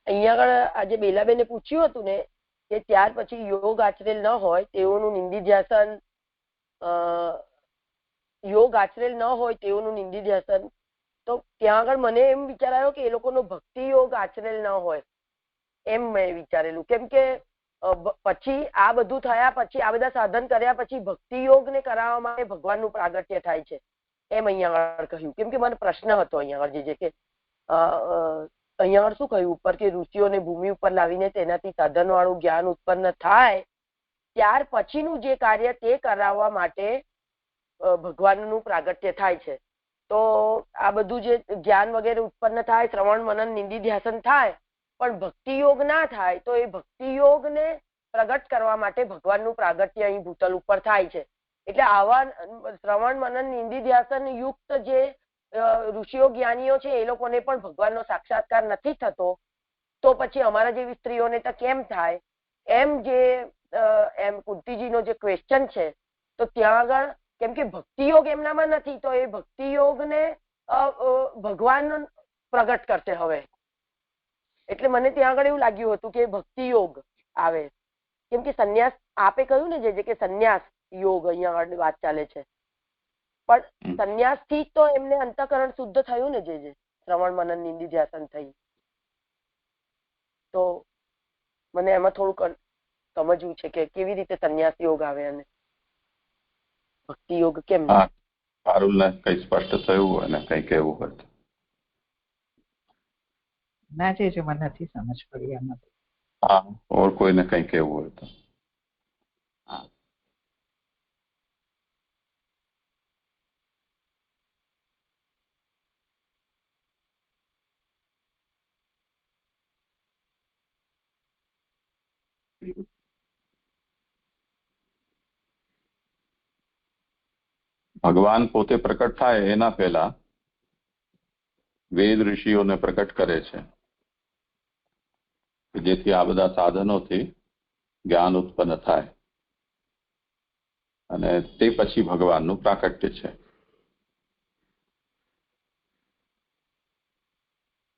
અહીંયા આગળ આજે બેલાબેને પૂછ્યું હતું ને કે ત્યાર પછી યોગ આચરેલ ન હોય તેઓનું નિંદિધ્યાસન, યોગ આચરેલ ન હોય તેઓનું નિંદિધ્યાસન. તો ત્યાં આગળ મને એમ વિચાર આવ્યો કે એ લોકોનો ભક્તિ યોગ આચરેલ ન હોય એમ મેં વિચારેલું. કેમ કે પછી આ બધું થયા પછી, આ બધા સાધન કર્યા પછી ભક્તિ યોગ ને કરાવવા માટે ભગવાનનું પ્રાગટ્ય થાય છે એમ અહીંયા આગળ કહ્યું. કેમ કે મને પ્રશ્ન હતો અહીંયા આગળ જે કે અહીંયા આગળ શું કહ્યું ઉપર કે ઋષિઓને ભૂમિ ઉપર લાવીને તેનાથી સાધન વાળું જ્ઞાન ઉત્પન્ન થાય ત્યાર પછીનું જે કાર્ય તે કરાવવા માટે ભગવાનનું પ્રાગટ્ય થાય છે. તો આ બધું જે જ્ઞાન વગેરે ઉત્પન્ન થાય, શ્રવણ મનન નિંદિધ્યાસન થાય, પણ ભક્તિ યોગ ના થાય તો એ ભક્તિ યોગને પ્રગટ કરવા માટે ભગવાનનું પ્રાગટ્ય અહીં ભૂતલ ઉપર થાય છે. એટલે આવા શ્રવણ મનન નિંદિધ્યાસન યુક્ત જે ઋષિઓ જ્ઞાનીઓ છે એ લોકોને પણ ભગવાનનો સાક્ષાત્કાર નથી થતો, તો પછી અમારા જેવી સ્ત્રીઓને તો કેમ થાય એમ જે એમ કુંતીજીનો જે ક્વેશ્ચન છે. તો ત્યાં આગળ કેમ કે ભક્તિ યોગ એમનામાં નથી તો એ ભક્તિ યોગને ભગવાન પ્રગટ કરશે હવે. એટલે મને ત્યાં આગળ એવું લાગ્યું હતું કે ભક્તિ યોગ આવે. કેમ કે સંન્યાસ આપે કહ્યું ને જે કે સંન્યાસ યોગ અહીંયા આગળ વાત ચાલે છે, પણ સંન્યાસ થી તો એમને અંતઃકરણ શુદ્ધ થયું ને જે શ્રવણ મનન નિંદિધ્યાસન થઈ. તો મને એમાં થોડુંક સમજવું છે કે કેવી રીતે સંન્યાસ યોગ આવે અને ભક્તિ યોગ કેમ. પારુલને કઈ સ્પષ્ટ થયું હોય ને કઈ કહેવું હોય તો. ના જે છે મને નથી સમજ પડી આમાં. હા, ઓર કોઈને કંઈ કહેવું હોય તો. હા, ભગવાન પોતે પ્રકટ થાય એના પહેલા વેદ ઋષિઓને પ્રકટ કરે છે, જેથી આ બધા સાધનોથી જ્ઞાન ઉત્પન્ન થાય અને તે પછી ભગવાનનું પ્રાકટ્ય છે.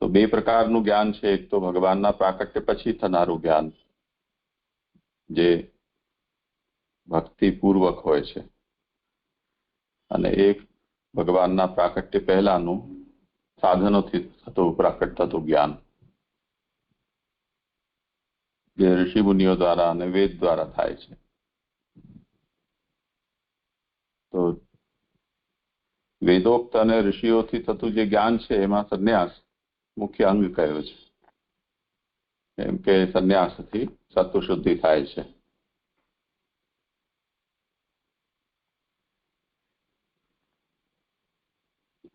તો બે પ્રકારનું જ્ઞાન છે. એક તો ભગવાનના પ્રાકટ્ય પછી થનારું જ્ઞાન, જે ભક્તિપૂર્વક હોય છે, અને એક ભગવાનના પ્રાકટ્ય પહેલાનું સાધનોથી પ્રાકટ થતું જ્ઞાન, જે ઋષિ મુનિઓ દ્વારા અને વેદ દ્વારા થાય છે. તો વેદોક્ત અને ઋષિઓથી થતું જે જ્ઞાન છે એમાં સંન્યાસ મુખ્ય અંગ કયો છે, કેમ કે સંન્યાસથી સત્વ શુદ્ધિ થાય છે.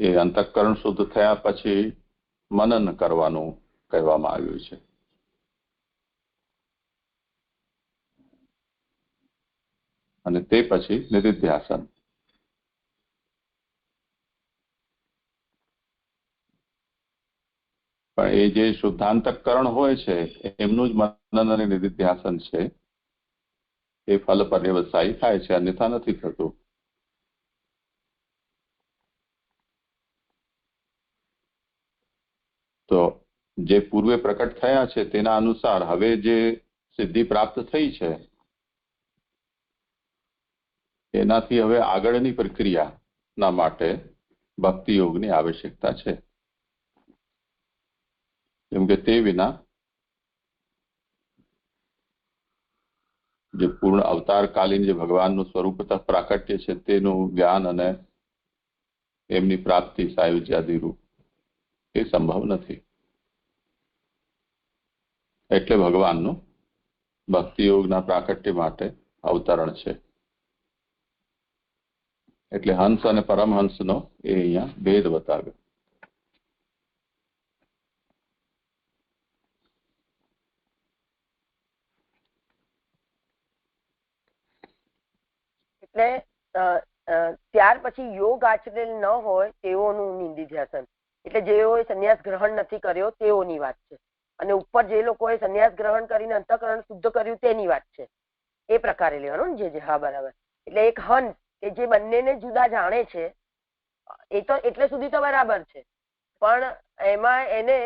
એ અંતઃકરણ શુદ્ધ થયા પછી મનન કરવાનું કહેવામાં આવ્યું છે. અને તે પછી નિધિધ્યાસન. પણ એ જે શુદ્ધાંતકરણ હોય છે એમનું જ મનન અને નિધિધ્યાસન છે એ ફલ પર્યવસાયી થાય છે, અન્યથા નથી થતું. તો જે પૂર્વે પ્રકટ થયા છે તેના અનુસાર હવે જે સિદ્ધિ પ્રાપ્ત થઈ છે એનાથી હવે આગળની પ્રક્રિયાના માટે ભક્તિ યોગની આવશ્યકતા છે. કેમ કે તે વિના જે પૂર્ણ અવતારકાલીન જે ભગવાનનું સ્વરૂપતઃ પ્રાકટ્ય છે તેનું જ્ઞાન અને એમની પ્રાપ્તિ સાયુજ્યાદિરૂપ એ સંભવ નથી. એટલે ભગવાનનું ભક્તિ યોગના પ્રાકટ્ય માટે અવતરણ છે. એટલે હંસ અને પરમહંસનો એ અહીંયા ભેદ બતાવ્યો. એટલે ત્યાર પછી યોગ આચરેલ ન હોય તેઓનું નિધિધ્યાસન, એટલે જેઓએ સંન્યાસ ગ્રહણ નથી કર્યો તેઓની વાત છે, અને ઉપર જે લોકોએ સંન્યાસ ગ્રહણ કરીને અંતઃકરણ શુદ્ધ કર્યું તેની વાત છે. એ પ્રકારે લેવાનું ને જે. હા, બરાબર. એટલે એક હંસ કે જે બંનેને જુદા જાણે છે એ તો એટલે સુધી તો બરાબર છે, પણ એમાં એને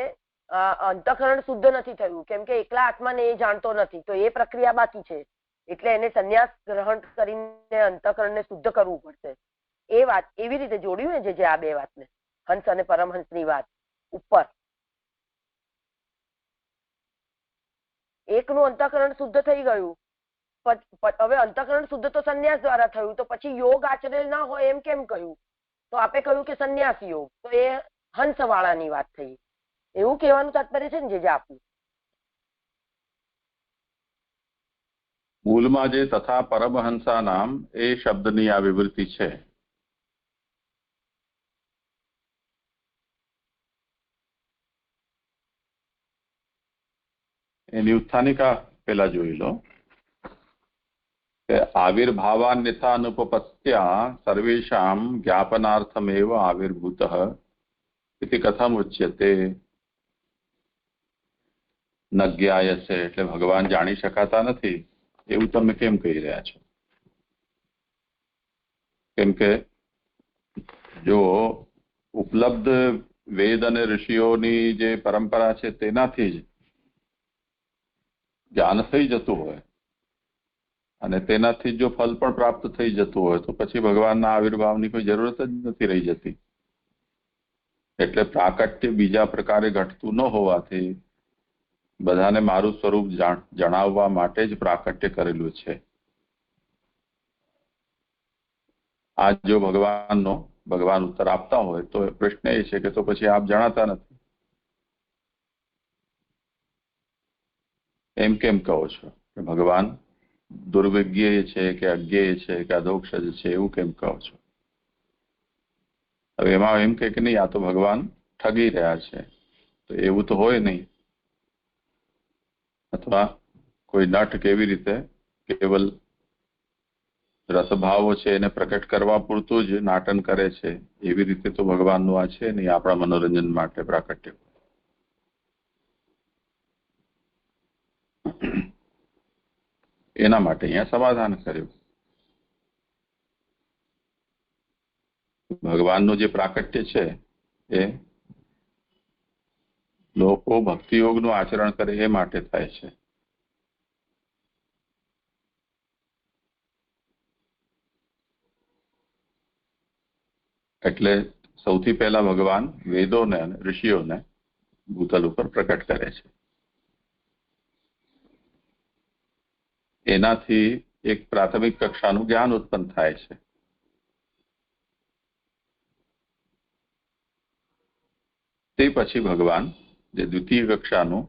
અંતઃકરણ શુદ્ધ નથી થયું, કેમ કે એકલા આત્માને એ જાણતો નથી, તો એ પ્રક્રિયા બાકી છે. એટલે એને સંન્યાસ ગ્રહણ કરીને અંતઃકરણને શુદ્ધ કરવું પડશે. એ વાત એવી રીતે જોડ્યું ને જે આ બે વાતને, હંસ અને પરમહંસની વાત ઉપર. એકનું અંતઃકરણ શુદ્ધ થઈ ગયું, હવે અંતઃકરણ શુદ્ધ તો સંન્યાસ દ્વારા થયું, તો પછી યોગ આચરેલ ના હોય એમ કેમ કહ્યું? તો આપે કહ્યું કે સંન્યાસ યોગ, તો એ હંસવાળાની વાત થઈ. એવું કહેવાનું તાત્પર્ય છે ને જે આપનું. મૂળમાં જે તથા પરમહંસા નામ એ શબ્દની આ વિવૃત્તિ છે. એની ઉત્થાનિકા પેલા જોઈ લો કે આવિર્ભાવાન્યથાનુપપત્ત્યા સર્વેષામ જ્ઞાપનાર્થમેવ આવિર્ભૂતઃ ઇતિ કથમ ઉચ્યતે ન જ્ઞાયસે. એટલે ભગવાન જાણી શકાતા નથી એવું તમે કેમ કહી રહ્યા છો? કેમ કે જો ઉપલબ્ધ વેદ અને ઋષિઓની જે પરંપરા છે તેનાથી જ જ્ઞાન થઈ જતું હોય અને તેનાથી જો ફલ પણ પ્રાપ્ત થઈ જતું હોય તો પછી ભગવાનના આવિર્ભાવની કોઈ જરૂરત જ નથી રહી જતી. એટલે પ્રાકટ્ય બીજા પ્રકારે ઘટતું ન હોવાથી બધાને મારું સ્વરૂપ જણાવવા માટે જ પ્રાકટ્ય કરેલું છે. આ જો ભગવાન ઉત્તર આપતા હોય તો પ્રશ્ન એ છે કે તો પછી આપ જણાતા નથી. એમ કેમ કહો છો કે ભગવાન દુર્વિજ્ઞેય છે કે અજ્ઞેય છે કે અધોક્ષજ છે એવું કેમ કહો છો? હવે એમાં એમ કે નહીં આ તો ભગવાન ઠગી રહ્યા છે, તો એવું તો હોય નહીં. અથવા કોઈ નટ કેવી રીતે કેવલ રસભાવો છે એને પ્રકટ કરવા પૂરતું જ નાટન કરે છે, એવી રીતે તો ભગવાનનું આ છે નહીં આપણા મનોરંજન માટે પ્રાકટ્ય. એના માટે અહીંયા સમાધાન કર્યું. ભગવાનનું જે પ્રાકટ્ય છે એ લોકો ભક્તિયોગનું આચરણ કરે એ માટે થાય છે. એટલે સૌથી પહેલા ભગવાન વેદોને અને ઋષિઓને ભૂતલ ઉપર પ્રકટ કરે છે. એનાથી એક પ્રાથમિક કક્ષાનું જ્ઞાન ઉત્પન્ન થાય છે. તે પછી ભગવાન જે દ્વિતીય કક્ષાનું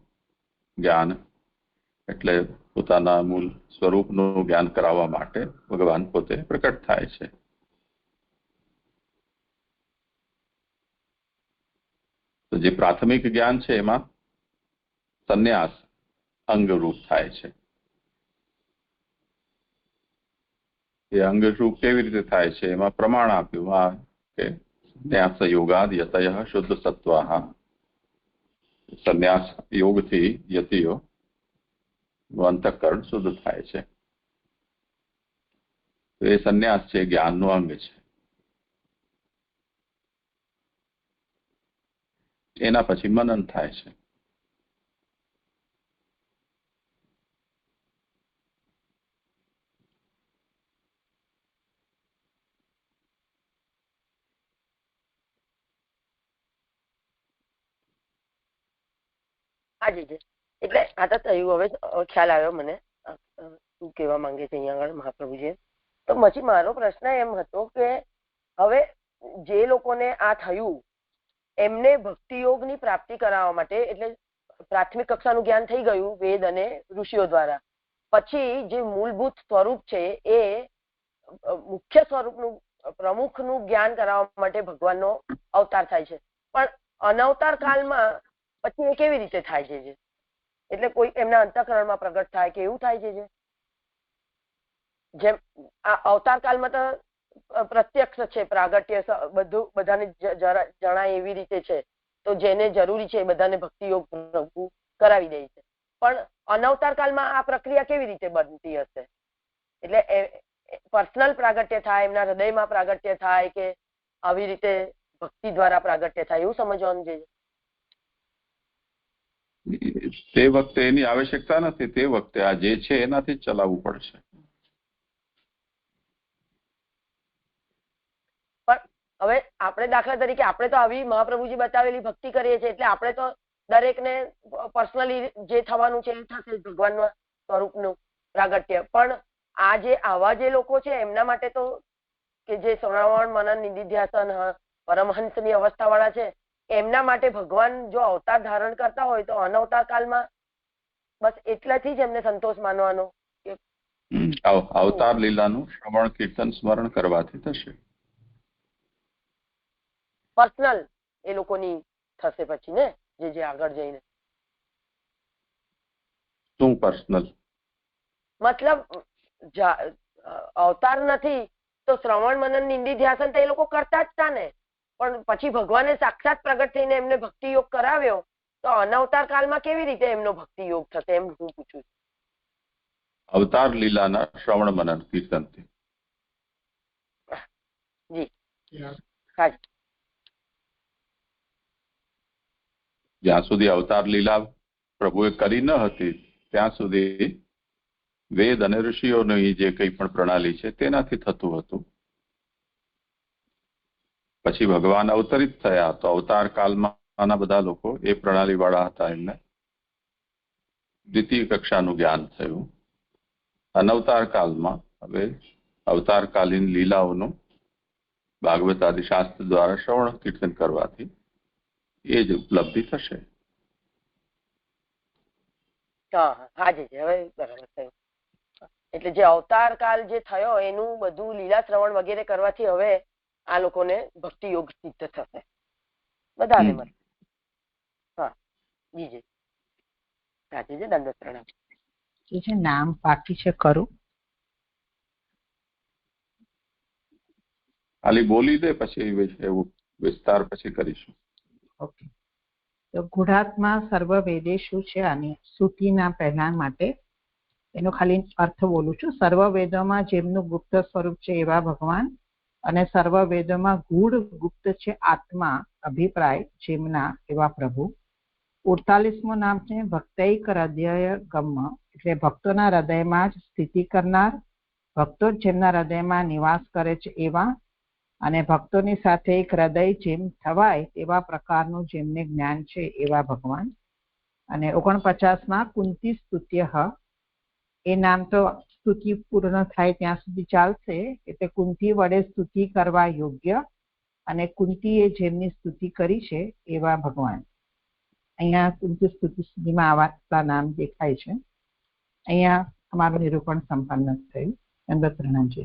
જ્ઞાન એટલે પોતાના મૂળ સ્વરૂપનું જ્ઞાન કરાવવા માટે ભગવાન પોતે પ્રકટ થાય છે. તો જે પ્રાથમિક જ્ઞાન છે એમાં સંન્યાસ અંગરૂપ થાય છે. એ અંગરૂપ કેવી રીતે થાય છે એમાં પ્રમાણ આપ્યું આ કે સંન્યાસ યોગાદ યતય શુદ્ધ સત્વાહ. સંન્યાસ યોગથી યતિઓ અંતઃકરણ શુદ્ધ થાય છે. તો એ સંન્યાસ છે જ્ઞાનનું અંગ છે. એના પછી મનન થાય છે. હાજી જી. એટલે આ તો થયું, હવે ખ્યાલ આવ્યો મને શું કહેવા માંગે છે અહીંયા આગળ મહાપ્રભુજી. તો પછી મારો પ્રશ્ન એમ હતો કે હવે જે લોકોને આ થયું એમને ભક્તિ યોગની પ્રાપ્તિ કરાવવા માટે, એટલે પ્રાથમિક કક્ષાનું જ્ઞાન થઈ ગયું વેદ અને ઋષિઓ દ્વારા, પછી જે મૂળભૂત સ્વરૂપ છે એ મુખ્ય સ્વરૂપનું પ્રમુખનું જ્ઞાન કરાવવા માટે ભગવાનનો અવતાર થાય છે. પણ અનવતાર કાળમાં પછી એ કેવી રીતે થાય છે? એટલે કોઈ એમના અંતઃકરણમાં પ્રગટ થાય કે એવું થાય છે? જેમ આ અવતાર કાળમાં તો પ્રત્યક્ષ છે, પ્રાગટ્ય બધું બધાને જણાય એવી રીતે છે, તો જેને જરૂરી છે એ બધાને ભક્તિ યોગ પ્રભુ કરાવી દે છે. પણ અનવતાર કાળમાં આ પ્રક્રિયા કેવી રીતે બનતી હશે? એટલે પર્સનલ પ્રાગટ્ય થાય, એમના હૃદયમાં પ્રાગટ્ય થાય કે આવી રીતે ભક્તિ દ્વારા પ્રાગટ્ય થાય, એવું સમજવાનું છે? તે વખતે એની આવશ્યકતા નથી. તે વખતે આ જે છે એનાથી જ ચલાવવું પડશે. પણ હવે આપણે દાખલા તરીકે આપણે તો આવી મહાપ્રભુજી બતાવેલી ભક્તિ કરીએ છીએ, એટલે આપણે તો દરેકને પર્સનલી જે થવાનું છે એ થશે ભગવાનના સ્વરૂપનું પ્રાગટ્ય. પણ આ જે આવા જે લોકો છે એમના માટે તો, કે જે શ્રવણ મનન નિધિધ્યાસન પરમહંસની અવસ્થા વાળા છે, એમના માટે ભગવાન જો અવતાર ધારણ કરતા હોય તો અનવતાર કાળમાં બસ એટલાથી જ એમને સંતોષ માનવાનો. અવતાર લીલાનું શ્રવણ કીર્તન સ્મરણ કરવાથી થશે. પર્સનલ એ લોકોની થશે પછી ને, જે આગળ જઈને. શું પર્સનલ? મતલબ અવતાર નથી તો શ્રવણ મનન નિધિધ્યાસન તો એ લોકો કરતા જ હતા ને, પણ પછી ભગવાને સાક્ષાત પ્રગટ થઈને એમને ભક્તિ યોગ કરાવ્યો, તો અનવતાર કાળમાં કેવી રીતે એમનો ભક્તિ યોગ થશે એમ હું પૂછું. અવતાર લીલાના શ્રવણ મનન કીર્તનથી. જી હાજી. જ્યાં સુધી અવતાર લીલા પ્રભુએ કરી ન હતી ત્યાં સુધી વેદ અને ઋષિઓની જે કંઈ પણ પ્રણાલી છે તેનાથી થતું હતું. પછી ભગવાન અવતરિત થયા તો અવતાર કાળમાં બધા લોકો એ પ્રણાલી વાળા હતા, એમને દ્વિતીય કક્ષાનું જ્ઞાન થયું. અનવતાર કાળમાં હવે અવતારકાલીન લીલાઓનું ભાગવત આદિ શાસ્ત્ર દ્વારા શ્રવણ કીર્તન કરવાથી એ જ ઉપલબ્ધિ થશે. હા હા જી હવે બરાબર થયું. એટલે જે અવતાર કાળ જે થયો એનું બધું લીલા શ્રવણ વગેરે કરવાથી હવે આ લોકોને ભક્તિ યોગ સિદ્ધ થશે બધાને મત. હા જી સાચી છે. દંડવત પ્રણામ. જે છે નામ બાકી છે કરું ખાલી બોલી દે પછી એવું વિસ્તાર પછી કરીશું. ઓકે. તો ગુઢાત્મા સર્વ વેદેશુ છે અને શ્રુતિના પહેલા માટે એનો ખાલી અર્થ બોલું છું. સર્વ વેદોમાં જેમનું ગુપ્ત સ્વરૂપ છે એવા ભગવાન અને સર્વ વેદોમાં ગૂઢ ગુપ્ત છે આત્મા અભિપ્રાય જેમના એવા પ્રભુ. 48મું નામ છે ભક્તૈક હૃદય ગમ, એટલે ભક્તોના હૃદયમાં જ સ્થિતિ કરનાર, ભક્તો જ જેમના હૃદયમાં નિવાસ કરે છે એવા, અને ભક્તોની સાથે એક હૃદય જેમ થવાય એવા પ્રકારનું જેમને જ્ઞાન છે એવા ભગવાન. અને 49માં કુંતી સ્તુત્ય, એ નામ તો સ્તુતિ પૂર્ણ થાય ત્યાં સુધી ચાલશે, એટલે કુંતી વડે સ્તુતિ કરવા યોગ્ય અને કુંતીએ જેમની સ્તુતિ કરી છે એવા ભગવાન. અહીંયા કુંતી સ્તુતિ સુધીમાં આવા નામ દેખાય છે. અહીંયા અમારું નિરૂપણ સંપન્ન થયું. દંડવત પ્રણામ છે.